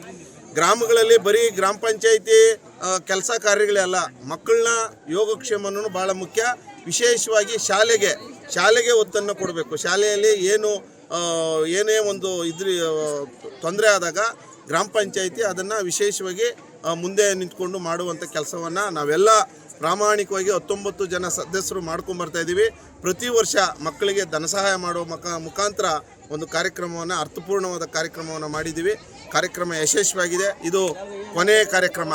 ಗ್ರಾಮಗಳಲ್ಲಿ ಬರೀ ಗ್ರಾಮ ಪಂಚಾಯತಿ ಕೆಲಸ ಕಾರ್ಯಗಳೇ ಅಲ್ಲ, ಮಕ್ಕಳನ್ನ ಯೋಗಕ್ಷೇಮನೂ ಭಾಳ ಮುಖ್ಯ. ವಿಶೇಷವಾಗಿ ಶಾಲೆಗೆ ಒತ್ತನ್ನು ಕೊಡಬೇಕು. ಶಾಲೆಯಲ್ಲಿ ಏನೇ ಒಂದು ತೊಂದರೆ ಆದಾಗ ಗ್ರಾಮ ಪಂಚಾಯತಿ ಅದನ್ನು ವಿಶೇಷವಾಗಿ ಮುಂದೆ ನಿಂತ್ಕೊಂಡು ಮಾಡುವಂಥ ಕೆಲಸವನ್ನು ನಾವೆಲ್ಲ ಪ್ರಾಮಾಣಿಕವಾಗಿ 19 ಜನ ಸದಸ್ಯರು ಮಾಡ್ಕೊಂಬರ್ತಾ ಇದ್ದೀವಿ. ಪ್ರತಿ ವರ್ಷ ಮಕ್ಕಳಿಗೆ ಧನ ಸಹಾಯ ಮಾಡುವ ಮುಖಾಂತರ ಒಂದು ಕಾರ್ಯಕ್ರಮವನ್ನು, ಅರ್ಥಪೂರ್ಣವಾದ ಕಾರ್ಯಕ್ರಮವನ್ನು ಮಾಡಿದ್ದೀವಿ. ಕಾರ್ಯಕ್ರಮ ಯಶಸ್ವಿಯಾಗಿದೆ. ಇದು ಕೊನೆಯ ಕಾರ್ಯಕ್ರಮ.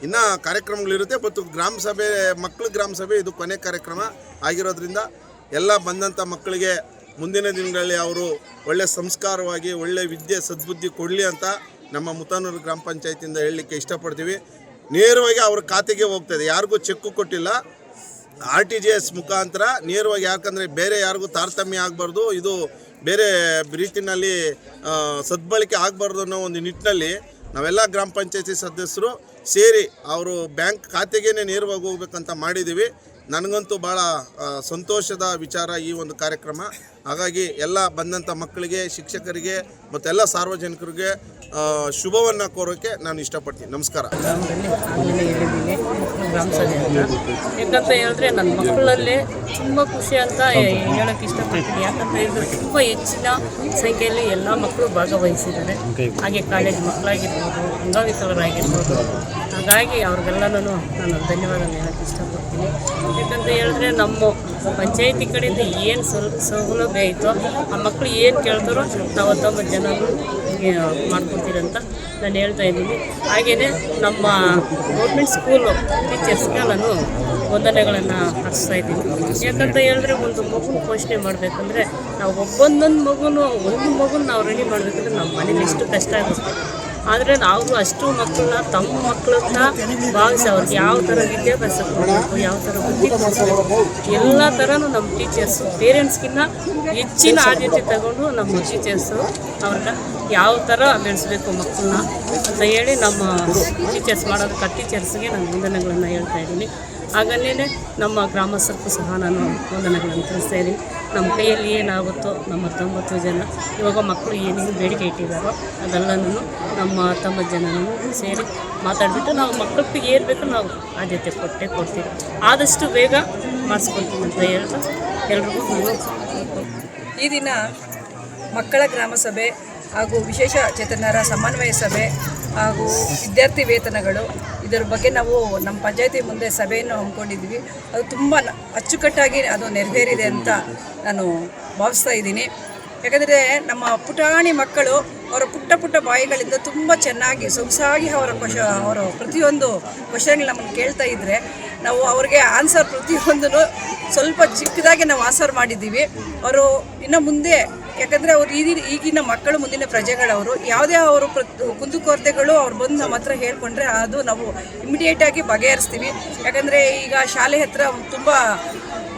ಇನ್ನು ಕಾರ್ಯಕ್ರಮಗಳಿರುತ್ತೆ, ಮತ್ತು ಗ್ರಾಮ ಸಭೆ, ಮಕ್ಕಳ ಗ್ರಾಮ ಸಭೆ ಇದು ಕೊನೆ ಕಾರ್ಯಕ್ರಮ ಆಗಿರೋದ್ರಿಂದ ಎಲ್ಲ ಬಂದಂಥ ಮಕ್ಕಳಿಗೆ ಮುಂದಿನ ದಿನಗಳಲ್ಲಿ ಅವರು ಒಳ್ಳೆಯ ಸಂಸ್ಕಾರವಾಗಿ ಒಳ್ಳೆ ವಿದ್ಯೆ ಸದ್ಬುದ್ಧಿ ಕೊಡಲಿ ಅಂತ ನಮ್ಮ ಮುತಾನೂರು ಗ್ರಾಮ ಪಂಚಾಯತಿಯಿಂದ ಹೇಳಲಿಕ್ಕೆ ಇಷ್ಟಪಡ್ತೀವಿ. ನೇರವಾಗಿ ಅವ್ರ ಖಾತೆಗೆ ಹೋಗ್ತದೆ, ಯಾರಿಗೂ ಚೆಕ್ಕು ಕೊಟ್ಟಿಲ್ಲ. RTGS ಮುಖಾಂತರ ನೇರವಾಗಿ, ಯಾಕಂದರೆ ಬೇರೆ ಯಾರಿಗೂ ತಾರತಮ್ಯ ಆಗಬಾರ್ದು, ಇದು ಬೇರೆ ರೀತಿಯಲ್ಲಿ ಸದ್ಬಳಕೆ ಆಗಬಾರ್ದು ಅನ್ನೋ ಒಂದು ನಿಟ್ಟಿನಲ್ಲಿ ನಾವೆಲ್ಲ ಗ್ರಾಮ ಪಂಚಾಯತಿ ಸದಸ್ಯರು ಸೇರಿ ಅವರು ಬ್ಯಾಂಕ್ ಖಾತೆಗೇ ನೇರವಾಗಿ ಹೋಗ್ಬೇಕಂತ ಮಾಡಿದ್ದೀವಿ. ನನಗಂತೂ ಭಾಳ ಸಂತೋಷದ ವಿಚಾರ ಈ ಒಂದು ಕಾರ್ಯಕ್ರಮ. ಹಾಗಾಗಿ ಎಲ್ಲ ಬಂದಂಥ ಮಕ್ಕಳಿಗೆ, ಶಿಕ್ಷಕರಿಗೆ ಮತ್ತು ಎಲ್ಲ ಸಾರ್ವಜನಿಕರಿಗೆ ಶುಭವನ್ನು ಕೋರೋಕ್ಕೆ ನಾನು ಇಷ್ಟಪಡ್ತೀನಿ. ನಮಸ್ಕಾರ. ಗ್ರಾಮ ಸಭೆ ಅಂತ ಯಾಕಂತ ಹೇಳಿದ್ರೆ ನನ್ನ ಮಕ್ಕಳಲ್ಲೇ ತುಂಬ ಖುಷಿ ಅಂತ ಹೇಳೋಕ್ಕೆ ಇಷ್ಟಪಡ್ತೀನಿ. ಯಾಕಂದರೆ ಇದು ತುಂಬ ಹೆಚ್ಚಿನ ಸಂಖ್ಯೆಯಲ್ಲಿ ಎಲ್ಲ ಮಕ್ಕಳು ಭಾಗವಹಿಸಿದ್ದಾರೆ. ಹಾಗೆ ಕಾಲೇಜ್ ಮಕ್ಕಳಾಗಿರ್ಬೋದು, ಅಂಗವಿಕಲರಾಗಿರ್ಬೋದು. ಹಾಗಾಗಿ ಅವ್ರಿಗೆಲ್ಲನೂ ನಾನು ಧನ್ಯವಾದ ಹೇಳೋಕ್ಕೆ ಇಷ್ಟಪಡ್ತೀನಿ. ಯಾಕಂತ ಹೇಳಿದ್ರೆ ನಮ್ಮ ಪಂಚಾಯತಿ ಕಡೆಯಿಂದ ಏನು ಸೌಲಭ್ಯ ಐತೋ ಆ ಮಕ್ಕಳು ಏನು ಕೇಳ್ತಾರೋ ನಾವು 19 ಜನ ಮಾಡ್ಕೊಡ್ತೀರಂತ ನಾನು ಹೇಳ್ತಾ ಇದ್ದೀನಿ. ಹಾಗೆಯೇ ನಮ್ಮ ಗೌರ್ಮೆಂಟ್ ಸ್ಕೂಲು ಟೀಚರ್ಸ್ಗೆ ನಾನು ವಂದನೆಗಳನ್ನು ಅರ್ಪಿಸ್ತಾ ಇದ್ದೀನಿ. ಯಾಕಂತ ಹೇಳಿದ್ರೆ ಒಂದು ಮಗು ಪೋಷಣೆ ಮಾಡಬೇಕಂದ್ರೆ ನಾವು ಒಂದು ಮಗುನ ನಾವು ರೆಡಿ ಮಾಡಬೇಕಂದ್ರೆ ನಮ್ಮ ಮನೇಲಿ ಎಷ್ಟು ಕಷ್ಟ ಆಗುತ್ತೆ. ಆದರೆ ನಾವು ಅಷ್ಟು ಮಕ್ಕಳನ್ನ ತಮ್ಮ ಮಕ್ಕಳನ್ನ ಭಾವಿಸಿ ಅವ್ರಿಗೆ ಯಾವ ಥರ ವಿದ್ಯಾಭ್ಯಾಸ ಕೊಡಬೇಕು, ಯಾವ ಥರ ಬುದ್ಧಿ ಕೊಡಬೇಕು, ಎಲ್ಲ ಥರನೂ ನಮ್ಮ ಟೀಚರ್ಸು ಪೇರೆಂಟ್ಸ್ಗಿನ್ನ ಹೆಚ್ಚಿನ ಆದ್ಯತೆ ತಗೊಂಡು ನಮ್ಮ ಟೀಚರ್ಸು ಅವ್ರನ್ನ ಯಾವ ಥರ ಬೆಳೆಸಬೇಕು ಮಕ್ಕಳನ್ನ ಅಂತ ಹೇಳಿ ನಮ್ಮ ಟೀಚರ್ಸ್ ಮಾಡೋದಕ್ಕೆ ಟೀಚರ್ಸ್ಗೆ ನಾನು ವಂದನೆಗಳನ್ನು ಹೇಳ್ತಾ ಇದ್ದೀನಿ. ಹಾಗಲ್ಲೇ ನಮ್ಮ ಗ್ರಾಮಸ್ಥರಿಗೂ ಸಹ ನಾನು ವಂದನೆಗಳನ್ನು ತಿಳಿಸ್ತಾ ಇದ್ದೀನಿ. ನಮ್ಮ ಕೈಯಲ್ಲಿ ಏನಾಗುತ್ತೋ ನಮ್ಮ 19 ಜನ ಇವಾಗ ಮಕ್ಕಳು ಏನೇನು ಬೇಡಿಕೆ ಇಟ್ಟಿದ್ದಾರೋ ಅದೆಲ್ಲನೂ ನಮ್ಮ 19 ಜನನೂ ಸೇರಿ ಮಾತಾಡಿಬಿಟ್ಟು ನಾವು ಮಕ್ಕಳಿಗೆ ಏನು ಬೇಕೋ ನಾವು ಆದ್ಯತೆ ಕೊಡ್ತೀವಿ. ಆದಷ್ಟು ಬೇಗ ಮಾಡಿಸ್ಕೊಳ್ತೀವಿ ಅಂತ ಹೇಳ್ತಾ ಎಲ್ರಿಗೂ ಈ ದಿನ ಮಕ್ಕಳ ಗ್ರಾಮ ಸಭೆ ಹಾಗೂ ವಿಶೇಷ ಚೇತನರ ಸಮನ್ವಯ ಸಭೆ ಹಾಗೂ ವಿದ್ಯಾರ್ಥಿ ವೇತನಗಳು, ಇದರ ಬಗ್ಗೆ ನಾವು ನಮ್ಮ ಪಂಚಾಯತಿ ಮುಂದೆ ಸಭೆಯನ್ನು ಹಮ್ಮಿಕೊಂಡಿದ್ವಿ. ಅದು ತುಂಬ ಅಚ್ಚುಕಟ್ಟಾಗಿ ಅದು ನೆರವೇರಿದೆ ಅಂತ ನಾನು ಭಾವಿಸ್ತಾ ಇದ್ದೀನಿ. ಯಾಕಂದರೆ ನಮ್ಮ ಪುಟಾಣಿ ಮಕ್ಕಳು ಅವರ ಪುಟ್ಟ ಬಾಯಿಗಳಿಂದ ತುಂಬ ಚೆನ್ನಾಗಿ ಸೊಗಸಾಗಿ ಅವರ ಪ್ರತಿಯೊಂದು ಕ್ವಶನ್ಗಳು ನಮ್ಮನ್ನು ಕೇಳ್ತಾ ಇದ್ದರೆ ನಾವು ಅವ್ರಿಗೆ ಆನ್ಸರ್ ಪ್ರತಿಯೊಂದೂ ಸ್ವಲ್ಪ ಚಿಕ್ಕದಾಗಿ ನಾವು ಆನ್ಸರ್ ಮಾಡಿದ್ದೀವಿ. ಅವರು ಇನ್ನು ಮುಂದೆ, ಯಾಕಂದರೆ ಅವ್ರು ಈಗಿನ ಮಕ್ಕಳು ಮುಂದಿನ ಪ್ರಜೆಗಳವರು, ಯಾವುದೇ ಅವರು ಕುಂದುಕೊರತೆಗಳು ಅವ್ರು ಬಂದು ನಮ್ಮ ಹತ್ರ ಹೇಳ್ಕೊಂಡ್ರೆ ಅದು ನಾವು ಇಮಿಡಿಯೇಟಾಗಿ ಬಗೆಹರಿಸ್ತೀವಿ. ಯಾಕಂದರೆ ಈಗ ಶಾಲೆ ಹತ್ರ ತುಂಬ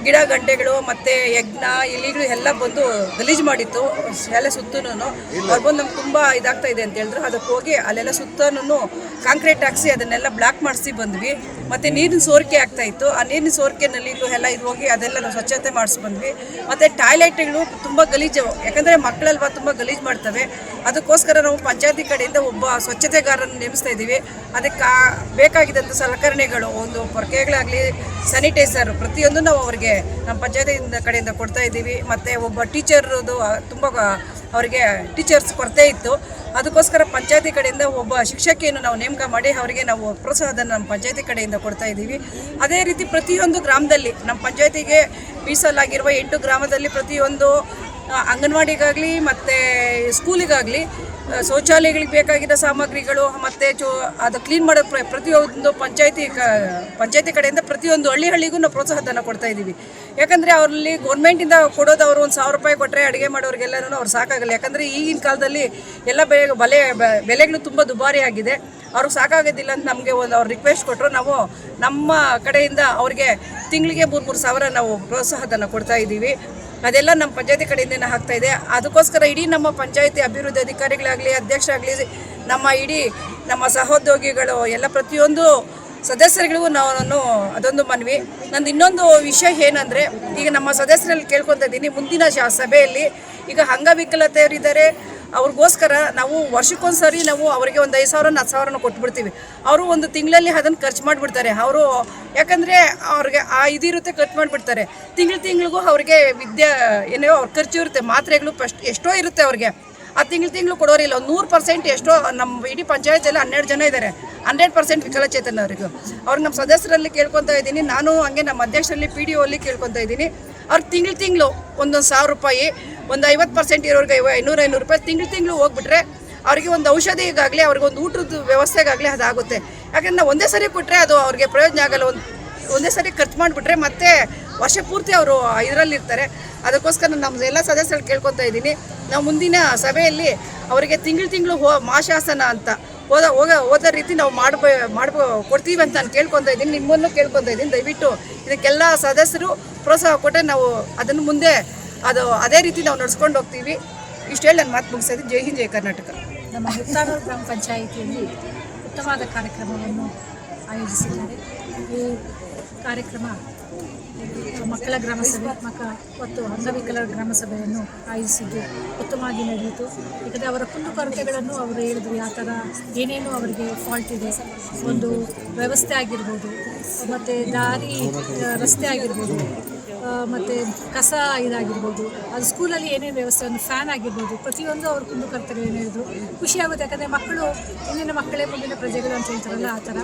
ಗಿಡ ಗಂಟೆಗಳು ಮತ್ತು ಯಜ್ಞ ಇಲಿಗಳು ಎಲ್ಲ ಬಂದು ಗಲೀಜು ಮಾಡಿತ್ತು ಶಾಲೆ ಸುತ್ತನೂ. ಅವ್ರು ಬಂದು ನಮ್ಗೆ ತುಂಬ ಇದಾಗ್ತಾ ಇದೆ ಅಂತ ಹೇಳಿದ್ರು. ಅದಕ್ಕೆ ಹೋಗಿ ಅಲ್ಲೆಲ್ಲ ಸುತ್ತನೂ ಕಾಂಕ್ರೀಟ್ ಹಾಕ್ಸಿ ಅದನ್ನೆಲ್ಲ ಬ್ಲಾಕ್ ಮಾಡಿಸಿ ಬಂದ್ವಿ. ಮತ್ತು ನೀರಿನ ಸೋರಿಕೆ ಆಗ್ತಾಯಿತ್ತು. ಆ ನೀರಿನ ಸೋರಿಕೆನಲ್ಲಿ ಎಲ್ಲ ಇದು ಹೋಗಿ ಅದೆಲ್ಲ ನಾವು ಸ್ವಚ್ಛತೆ ಮಾಡಿಸಿ ಬಂದ್ವಿ. ಮತ್ತು ಟಾಯ್ಲೆಟ್ಗಳು ತುಂಬ ಗಲೀಜು, ಯಾಕಂದರೆ ಮಕ್ಕಳಲ್ವ ತುಂಬ ಗಲೀಜು ಮಾಡ್ತವೆ. ಅದಕ್ಕೋಸ್ಕರ ನಾವು ಪಂಚಾಯತಿ ಕಡೆಯಿಂದ ಒಬ್ಬ ಸ್ವಚ್ಛತೆಗಾರನ್ನು ನೇಮಿಸ್ತಾ ಇದ್ದೀವಿ. ಅದಕ್ಕೆ ಬೇಕಾಗಿದ್ದಂಥ ಸಲಕರಣೆಗಳು, ಒಂದು ಪೊರ್ಕೆಗಳಾಗಲಿ, ಸ್ಯಾನಿಟೈಸರ್ ಪ್ರತಿಯೊಂದು ನಾವು ಅವರಿಗೆ ನಮ್ಮ ಪಂಚಾಯತಿಯಿಂದ ಕಡೆಯಿಂದ ಕೊಡ್ತಾ ಇದ್ದೀವಿ. ಮತ್ತು ಒಬ್ಬ ಟೀಚರ್ದು ತುಂಬ ಅವರಿಗೆ ಟೀಚರ್ಸ್ ಕೊರತೆ ಇತ್ತು. ಅದಕ್ಕೋಸ್ಕರ ಪಂಚಾಯತಿ ಕಡೆಯಿಂದ ಒಬ್ಬ ಶಿಕ್ಷಕಿಯನ್ನು ನಾವು ನೇಮಕ ಮಾಡಿ ಅವರಿಗೆ ನಾವು ಪ್ರೋತ್ಸಾಹವನ್ನು ನಮ್ಮ ಪಂಚಾಯತಿ ಕಡೆಯಿಂದ ಕೊಡ್ತಾ ಇದ್ದೀವಿ. ಅದೇ ರೀತಿ ಪ್ರತಿಯೊಂದು ಗ್ರಾಮದಲ್ಲಿ ನಮ್ಮ ಪಂಚಾಯತಿಗೆ ಮೀಸಲಾಗಿರುವ 8 ಗ್ರಾಮದಲ್ಲಿ ಪ್ರತಿಯೊಂದು ಅಂಗನವಾಡಿಗಾಗಲಿ ಮತ್ತು ಸ್ಕೂಲಿಗಾಗಲಿ ಶೌಚಾಲಯಗಳಿಗೆ ಬೇಕಾಗಿದ್ದ ಸಾಮಗ್ರಿಗಳು ಮತ್ತು ಅದು ಕ್ಲೀನ್ ಮಾಡೋ ಪ್ರತಿಯೊಂದು ಪಂಚಾಯತಿ ಕಡೆಯಿಂದ ಪ್ರತಿಯೊಂದು ಹಳ್ಳಿಗೂ ನಾವು ಪ್ರೋತ್ಸಾಹಧನ ಕೊಡ್ತಾ ಇದ್ದೀವಿ. ಯಾಕಂದರೆ ಅವರಲ್ಲಿ ಗೌರ್ಮೆಂಟಿಂದ ಕೊಡೋದು ಅವರು ಒಂದು 1000 ರೂಪಾಯಿ ಕೊಟ್ಟರೆ ಅಡುಗೆ ಮಾಡೋರಿಗೆಲ್ಲರೂ ಅವ್ರು ಸಾಕಾಗಲ್ಲ. ಯಾಕಂದರೆ ಈಗಿನ ಕಾಲದಲ್ಲಿ ಎಲ್ಲ ಬೆಲೆಗಳು ತುಂಬ ದುಬಾರಿ ಆಗಿದೆ. ಅವ್ರಿಗೆ ಸಾಕಾಗೋದಿಲ್ಲ ಅಂತ ನಮಗೆ ಅವ್ರು ರಿಕ್ವೆಸ್ಟ್ ಕೊಟ್ಟರು. ನಾವು ನಮ್ಮ ಕಡೆಯಿಂದ ಅವ್ರಿಗೆ ತಿಂಗಳಿಗೆ 3-3 ಸಾವಿರ ನಾವು ಪ್ರೋತ್ಸಾಹಧನ ಕೊಡ್ತಾ ಇದ್ದೀವಿ. ಅದೆಲ್ಲ ನಮ್ಮ ಪಂಚಾಯತಿ ಕಡೆಯಿಂದನೇ ಆಗ್ತಾ ಇದೆ. ಅದಕ್ಕೋಸ್ಕರ ಇಡೀ ನಮ್ಮ ಪಂಚಾಯತಿ ಅಭಿವೃದ್ಧಿ ಅಧಿಕಾರಿಗಳಾಗಲಿ, ಅಧ್ಯಕ್ಷರಾಗಲಿ, ನಮ್ಮ ಸಹೋದ್ಯೋಗಿಗಳು ಎಲ್ಲ ಪ್ರತಿಯೊಂದು ಸದಸ್ಯರಿಗಳಿಗೂ ನಾನು ಅದೊಂದು ಮನವಿ. ನಂದು ಇನ್ನೊಂದು ವಿಷಯ ಏನಂದರೆ, ಈಗ ನಮ್ಮ ಸದಸ್ಯರಲ್ಲಿ ಕೇಳ್ಕೊತಾ ಇದ್ದೀನಿ, ಮುಂದಿನ ಸಭೆಯಲ್ಲಿ ಈಗ ಅಂಗವಿಕಲತೆಯವರಿದ್ದಾರೆ, ಅವ್ರಿಗೋಸ್ಕರ ನಾವು ವರ್ಷಕ್ಕೊಂದ್ಸರಿ ನಾವು ಅವರಿಗೆ ಒಂದು 5,000-10,000 ಕೊಟ್ಬಿಡ್ತೀವಿ. ಅವರು ಒಂದು ತಿಂಗಳಲ್ಲಿ ಅದನ್ನು ಖರ್ಚು ಮಾಡಿಬಿಡ್ತಾರೆ. ಅವರು ಯಾಕಂದರೆ ಅವ್ರಿಗೆ ಇದಿರುತ್ತೆ, ಖರ್ಚು ಮಾಡಿಬಿಡ್ತಾರೆ. ತಿಂಗಳಿಗೂ ಅವ್ರಿಗೆ ಅವ್ರ ಖರ್ಚು ಇರುತ್ತೆ, ಮಾತ್ರೆಗಳು ಎಷ್ಟೋ ಇರುತ್ತೆ ಅವ್ರಿಗೆ. ಆ ತಿಂಗಳು ಕೊಡೋರಿಲ್ಲ. ಒಂದು 100% ಎಷ್ಟೋ ನಮ್ಮ ಇಡೀ ಪಂಚಾಯತಿಯಲ್ಲಿ 12 ಜನ ಇದ್ದಾರೆ, 100% ವಿಕಲಚೇತನವರಿಗೂ. ಅವ್ರಿಗೆ ನಮ್ಮ ಸದಸ್ಯರಲ್ಲಿ ಕೇಳ್ಕೊತಾ ಇದ್ದೀನಿ, ನಾನು ಹಂಗೆ ನಮ್ಮ ಅಧ್ಯಕ್ಷರಲ್ಲಿ PDO ಅಲ್ಲಿ ಕೇಳ್ಕೊತಾ ಇದ್ದೀನಿ. ಅವ್ರು ತಿಂಗಳು ಒಂದೊಂದು 1000 ರೂಪಾಯಿ, ಒಂದು 50% ಇರೋರಿಗೆ 500 ರೂಪಾಯಿ ತಿಂಗಳು ಹೋಗ್ಬಿಟ್ರೆ ಅವ್ರಿಗೆ ಒಂದು ಔಷಧಿಗಾಗಲಿ ಅವ್ರಿಗೆ ಒಂದು ಊಟದ ವ್ಯವಸ್ಥೆಗಾಗಲಿ ಅದಾಗುತ್ತೆ. ಯಾಕಂದ್ರೆ ನಾವು ಒಂದೇ ಸರಿ ಕೊಟ್ಟರೆ ಅದು ಅವ್ರಿಗೆ ಪ್ರಯೋಜನ ಆಗಲ್ಲ. ಒಂದೇ ಸರಿ ಖರ್ಚು ಮಾಡಿಬಿಟ್ರೆ ಮತ್ತೆ ವರ್ಷ ಪೂರ್ತಿ ಅವರು ಇದರಲ್ಲಿರ್ತಾರೆ. ಅದಕ್ಕೋಸ್ಕರ ನಮ್ಮ ಎಲ್ಲ ಸದಸ್ಯರು ಕೇಳ್ಕೊತಾ ಇದ್ದೀನಿ, ನಾವು ಮುಂದಿನ ಸಭೆಯಲ್ಲಿ ಅವರಿಗೆ ತಿಂಗಳು ಮಾಶಾಸನ ಅಂತ ಓದೋ ರೀತಿ ನಾವು ಕೊಡ್ತೀವಿ ಅಂತ ನಾನು ಕೇಳ್ಕೊತಾ ಇದ್ದೀನಿ, ನಿಮ್ಮನ್ನು ಕೇಳ್ಕೊತಾ ಇದ್ದೀನಿ. ದಯವಿಟ್ಟು ಇದಕ್ಕೆಲ್ಲ ಸದಸ್ಯರು ಪ್ರೋತ್ಸಾಹ ಕೊಟ್ಟರೆ ನಾವು ಅದನ್ನು ಮುಂದೆ ಅದೇ ರೀತಿ ನಾವು ನಡ್ಸ್ಕೊಂಡು ಹೋಗ್ತೀವಿ. ಇಷ್ಟು ಹೇಳಿ ನಾನು ಮಾತು ಮುಗಿಸೋದು. ಜೈ ಹಿಂದ್, ಜೈ ಕರ್ನಾಟಕ. ನಮ್ಮ ಮುತ್ತಾನೂರು ಗ್ರಾಮ ಪಂಚಾಯಿತಿಯಲ್ಲಿ ಉತ್ತಮವಾದ ಕಾರ್ಯಕ್ರಮವನ್ನು ಆಯೋಜಿಸಿದ್ದಾರೆ. ಈ ಕಾರ್ಯಕ್ರಮ ಮಕ್ಕಳ ಗ್ರಾಮ ಸಭೆ ಮತ್ತು ಅಂಗವಿಕಲರ ಗ್ರಾಮ ಸಭೆಯನ್ನು ಆಯೋಜಿಸಿದ್ದು ಉತ್ತಮವಾಗಿ ನಡೆಯಿತು. ಯಾಕಂದರೆ ಅವರ ಕುಂದುಕೊರತೆಗಳನ್ನು ಅವರು ಹೇಳಿದ್ರು, ಯಾವ ಥರ ಏನೇನು ಅವರಿಗೆ ಫಾಲ್ಟ್ ಇದೆ, ಒಂದು ವ್ಯವಸ್ಥೆ ಆಗಿರ್ಬೋದು, ಮತ್ತು ರಸ್ತೆ ಆಗಿರ್ಬೋದು, ಮತ್ತು ಕಸ ಇದಾಗಿರ್ಬೋದು, ಅದು ಸ್ಕೂಲಲ್ಲಿ ಏನೇನು ವ್ಯವಸ್ಥೆ, ಒಂದು ಫ್ಯಾನ್ ಆಗಿರ್ಬೋದು, ಪ್ರತಿಯೊಂದು ಅವ್ರ ಕುಂದುಕೊರತೆಗಳು ಏನು ಹೇಳಿದ್ರು ಖುಷಿಯಾಗುತ್ತೆ. ಯಾಕಂದರೆ ಮಕ್ಕಳು ಇಂದಿನ ಮಕ್ಕಳೇ ಮುಂದಿನ ಪ್ರಜೆಗಳು ಅಂತ ಹೇಳ್ತಾರಲ್ಲ, ಆ ಥರ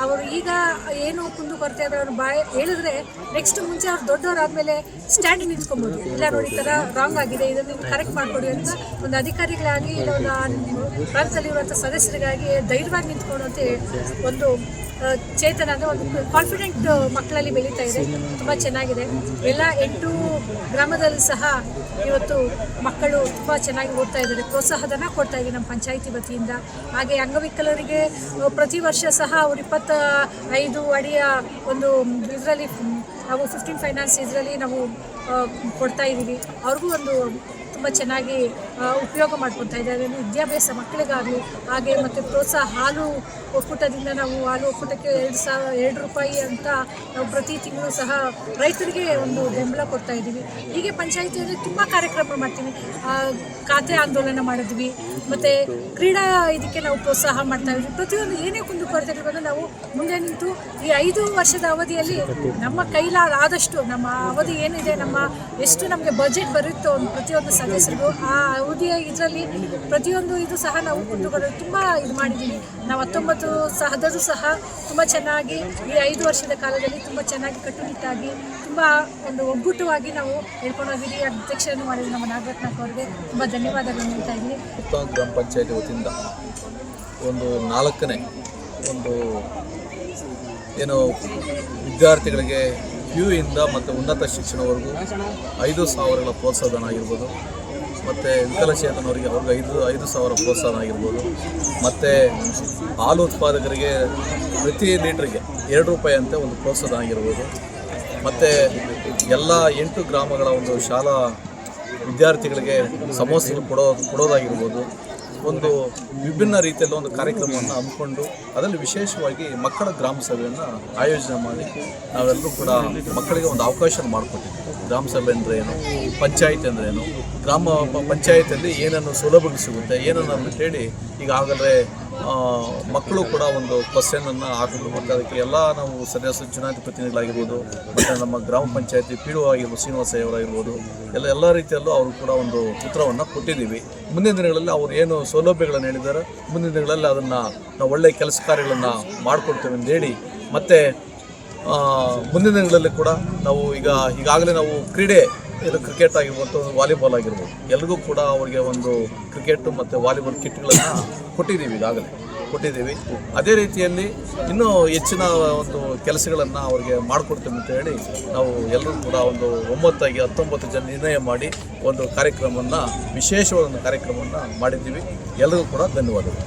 ಅವರು ಈಗ ಏನು ಕುಂದುಕೊರತೆಗಳನ್ನು ಹೇಳಿದ್ರೆ ನೆಕ್ಸ್ಟ್ ಮುಂಚೆ ಅವ್ರು ದೊಡ್ಡವರಾದಮೇಲೆ ಸ್ಟ್ಯಾಂಡ್ ನಿಂತ್ಕೊಬೋದು, ಇಲ್ಲ ನೋಡಿ ಈ ಥರ ರಾಂಗ್ ಆಗಿದೆ, ಇದನ್ನು ಕರೆಕ್ಟ್ ಮಾಡಿಕೊಡಿ ಅಂತ ಒಂದು ಅಧಿಕಾರಿಗಳಾಗಿ ಇಲ್ಲ ಒಂದು ಪ್ರಾಂತದಲ್ಲಿರುವಂಥ ಸದಸ್ಯರಿಗಾಗಿ ಧೈರ್ಯವಾಗಿ ನಿಂತ್ಕೊಂಡು ಅಂತ ಒಂದು ಚೇತನ ಅಂದರೆ ಒಂದು ಕಾನ್ಫಿಡೆಂಟ್ ಮಕ್ಕಳಲ್ಲಿ ಬೆಳೀತಾ ಇದೆ. ತುಂಬ ಚೆನ್ನಾಗಿದೆ. ಎಲ್ಲ 8 ಗ್ರಾಮದಲ್ಲಿ ಸಹ ಇವತ್ತು ಮಕ್ಕಳು ತುಂಬ ಚೆನ್ನಾಗಿ ಓದ್ತಾ ಇದ್ದಾರೆ. ಪ್ರೋತ್ಸಾಹಧನ ಕೊಡ್ತಾ ಇದ್ದೀವಿ ನಮ್ಮ ಪಂಚಾಯಿತಿ ವತಿಯಿಂದ. ಹಾಗೆ ಅಂಗವಿಕಲರಿಗೆ ಪ್ರತಿ ವರ್ಷ ಸಹ ಅವರು 25 ಅಡಿಯ ಒಂದು ಇದರಲ್ಲಿ ನಾವು 15 ಫೈನಾನ್ಸ್ ಇದರಲ್ಲಿ ನಾವು ಕೊಡ್ತಾ ಇದ್ದೀವಿ. ಅವ್ರಿಗೂ ಒಂದು ತುಂಬ ಚೆನ್ನಾಗಿ ಉಪಯೋಗ ಮಾಡ್ಕೊತಾ ಇದ್ದಾರೆ. ವಿದ್ಯಾಭ್ಯಾಸ ಮಕ್ಕಳಿಗಾಗಲಿ, ಹಾಗೆ ಮತ್ತು ಪ್ರೋತ್ಸಾಹ ಹಾಲು ಒಕ್ಕೂಟದಿಂದ ನಾವು ಹಾಲು ಒಕ್ಕೂಟಕ್ಕೆ 2 ರೂಪಾಯಿ ಅಂತ ನಾವು ಪ್ರತಿ ತಿಂಗಳು ಸಹ ರೈತರಿಗೆ ಒಂದು ಬೆಂಬಲ ಕೊಡ್ತಾ ಇದ್ದೀವಿ. ಹೀಗೆ ಪಂಚಾಯಿತಿಯಲ್ಲಿ ತುಂಬ ಕಾರ್ಯಕ್ರಮ ಮಾಡ್ತೀವಿ. ಖಾತೆ ಆಂದೋಲನ ಮಾಡಿದ್ವಿ, ಮತ್ತು ಕ್ರೀಡಾ ಇದಕ್ಕೆ ನಾವು ಪ್ರೋತ್ಸಾಹ ಮಾಡ್ತಾ ಇದ್ವಿ. ಪ್ರತಿಯೊಂದು ಏನೇ ಕುಂದುಕೊರತೆಗಳು ಬಂದು ನಾವು ಮುಂದೆ ನಿಂತು ಈ 5 ವರ್ಷದ ಅವಧಿಯಲ್ಲಿ ನಮ್ಮ ಕೈಲಾದಷ್ಟು ನಮ್ಮ ಅವಧಿ ಏನಿದೆ, ನಮ್ಮ ಎಷ್ಟು ನಮಗೆ ಬಜೆಟ್ ಬರುತ್ತೋ ಪ್ರತಿಯೊಂದು ಸದಸ್ಯರಿಗೂ ಆ ಅವಧಿಯ ಇದರಲ್ಲಿ ಪ್ರತಿಯೊಂದು ಇದು ಸಹ ನಾವು ಕುಂದುಕೊರತೆ ತುಂಬ ಇದು ಮಾಡಿದ್ದೀವಿ. ನಾವು 19 ಸಹದರು ಸಹ ತುಂಬ ಚೆನ್ನಾಗಿ ಈ 5 ವರ್ಷದ ಕಾಲದಲ್ಲಿ ತುಂಬ ಚೆನ್ನಾಗಿ ಕಟ್ಟುನಿಟ್ಟಾಗಿ ತುಂಬ ಒಂದು ಒಗ್ಗೂಟವಾಗಿ ನಾವು ಹೇಳ್ಕೊಂಡು ಹೋಗಿದ್ದೀವಿ. ಅಧ್ಯಕ್ಷರನ್ನು ಮಾಡಿದ ನಮ್ಮ ನಾಗರತ್ನಕ್ಕ ಅವರಿಗೆ ತುಂಬ ಧನ್ಯವಾದಗಳನ್ನು ಹೇಳ್ತಾ ಇದ್ದೀನಿ. ಗ್ರಾಮ ಪಂಚಾಯತಿ ವತಿಯಿಂದ ಒಂದು 4ನೇ ಒಂದು ಏನು ವಿದ್ಯಾರ್ಥಿಗಳಿಗೆ PU ಇಂದ ಮತ್ತು ಉನ್ನತ ಶಿಕ್ಷಣವರೆಗೂ 5,000ಗಳ ಪ್ರೋತ್ಸಾಹಧನ ಆಗಿರ್ಬೋದು, ಮತ್ತು ವಿಕಲಚೇತನವರಿಗೆ ಅವ್ರಿಗೆ 5,000 ಪ್ರೋತ್ಸಾಹನ ಆಗಿರ್ಬೋದು, ಮತ್ತು ಹಾಲು ಉತ್ಪಾದಕರಿಗೆ ಪ್ರತಿ ಲೀಟ್ರಿಗೆ 2 ರೂಪಾಯಿ ಅಂತ ಒಂದು ಪ್ರೋತ್ಸಾಹನ ಆಗಿರ್ಬೋದು, ಮತ್ತು ಎಲ್ಲ 8 ಗ್ರಾಮಗಳ ಒಂದು ಶಾಲಾ ವಿದ್ಯಾರ್ಥಿಗಳಿಗೆ ಸಮೋಸೆಗಳು ಕೊಡೋದಾಗಿರ್ಬೋದು, ಒಂದು ವಿಭಿನ್ನ ರೀತಿಯಲ್ಲಿ ಒಂದು ಕಾರ್ಯಕ್ರಮವನ್ನು ಹಮ್ಮಿಕೊಂಡು ಅದರಲ್ಲಿ ವಿಶೇಷವಾಗಿ ಮಕ್ಕಳ ಗ್ರಾಮ ಸಭೆಯನ್ನು ಆಯೋಜನೆ ಮಾಡಿ ನಾವೆಲ್ಲರೂ ಕೂಡ ಮಕ್ಕಳಿಗೆ ಒಂದು ಅವಕಾಶ ಮಾಡಿಕೊಟ್ಟಿದ್ದೀವಿ. ಗ್ರಾಮ ಸಭೆ ಅಂದರೆ ಏನು, ಪಂಚಾಯಿತಿ ಅಂದರೆ ಏನು, ಗ್ರಾಮ ಪಂಚಾಯಿತಿಯಲ್ಲಿ ಏನನ್ನು ಸೌಲಭ್ಯಗಳು ಸಿಗುತ್ತೆ ಏನನ್ನು ಅಂತ ಹೇಳಿ ಈಗಾಗಲೇ ಮಕ್ಕಳು ಕೂಡ ಒಂದು ಕ್ವಶನನ್ನು ಹಾಕಿದ್ರು. ಮತ್ತು ಅದಕ್ಕೆ ಎಲ್ಲ ನಾವು ಸದಸ್ಯ ಚುನಾಯಿತ ಪ್ರತಿನಿಧಿಗಳಾಗಿರ್ಬೋದು, ಮತ್ತು ನಮ್ಮ ಗ್ರಾಮ ಪಂಚಾಯತಿ PDO ಆಗಿರ್ಬೋದು, ಶ್ರೀನಿವಾಸಯ್ಯವರಾಗಿರ್ಬೋದು, ಎಲ್ಲ ರೀತಿಯಲ್ಲೂ ಅವರು ಕೂಡ ಒಂದು ಉತ್ತರವನ್ನು ಕೊಟ್ಟಿದ್ದೀವಿ. ಮುಂದಿನ ದಿನಗಳಲ್ಲಿ ಅವರು ಏನು ಸೌಲಭ್ಯಗಳನ್ನು ಹೇಳಿದ್ದಾರೆ, ಮುಂದಿನ ದಿನಗಳಲ್ಲಿ ಅದನ್ನು ನಾವು ಒಳ್ಳೆಯ ಕೆಲಸ ಕಾರ್ಯಗಳನ್ನು ಮಾಡಿಕೊಡ್ತೇವೆ ಅಂತ ಹೇಳಿ, ಮತ್ತು ಮುಂದಿನ ದಿನಗಳಲ್ಲಿ ಕೂಡ ನಾವು ಈಗಾಗಲೇ ನಾವು ಕ್ರೀಡೆ ಇದು ಕ್ರಿಕೆಟ್ ಆಗಿರ್ಬೋದು, ವಾಲಿಬಾಲ್ ಆಗಿರ್ಬೋದು, ಎಲ್ರಿಗೂ ಕೂಡ ಅವರಿಗೆ ಒಂದು ಕ್ರಿಕೆಟ್ ಮತ್ತು ವಾಲಿಬಾಲ್ ಕಿಟ್ಗಳನ್ನು ಕೊಟ್ಟಿದ್ದೀವಿ. ಅದೇ ರೀತಿಯಲ್ಲಿ ಇನ್ನೂ ಹೆಚ್ಚಿನ ಒಂದು ಕೆಲಸಗಳನ್ನು ಅವರಿಗೆ ಮಾಡಿಕೊಡ್ತೇವೆ ಅಂತ ಹೇಳಿ ನಾವು ಎಲ್ಲರೂ ಕೂಡ ಒಂದು 19 ಜನ ನಿರ್ಣಯ ಮಾಡಿ ಒಂದು ಕಾರ್ಯಕ್ರಮವನ್ನು ವಿಶೇಷವಾದ ಒಂದು ಕಾರ್ಯಕ್ರಮವನ್ನು ಮಾಡಿದ್ದೀವಿ. ಎಲ್ಲರಿಗೂ ಕೂಡ ಧನ್ಯವಾದಗಳು.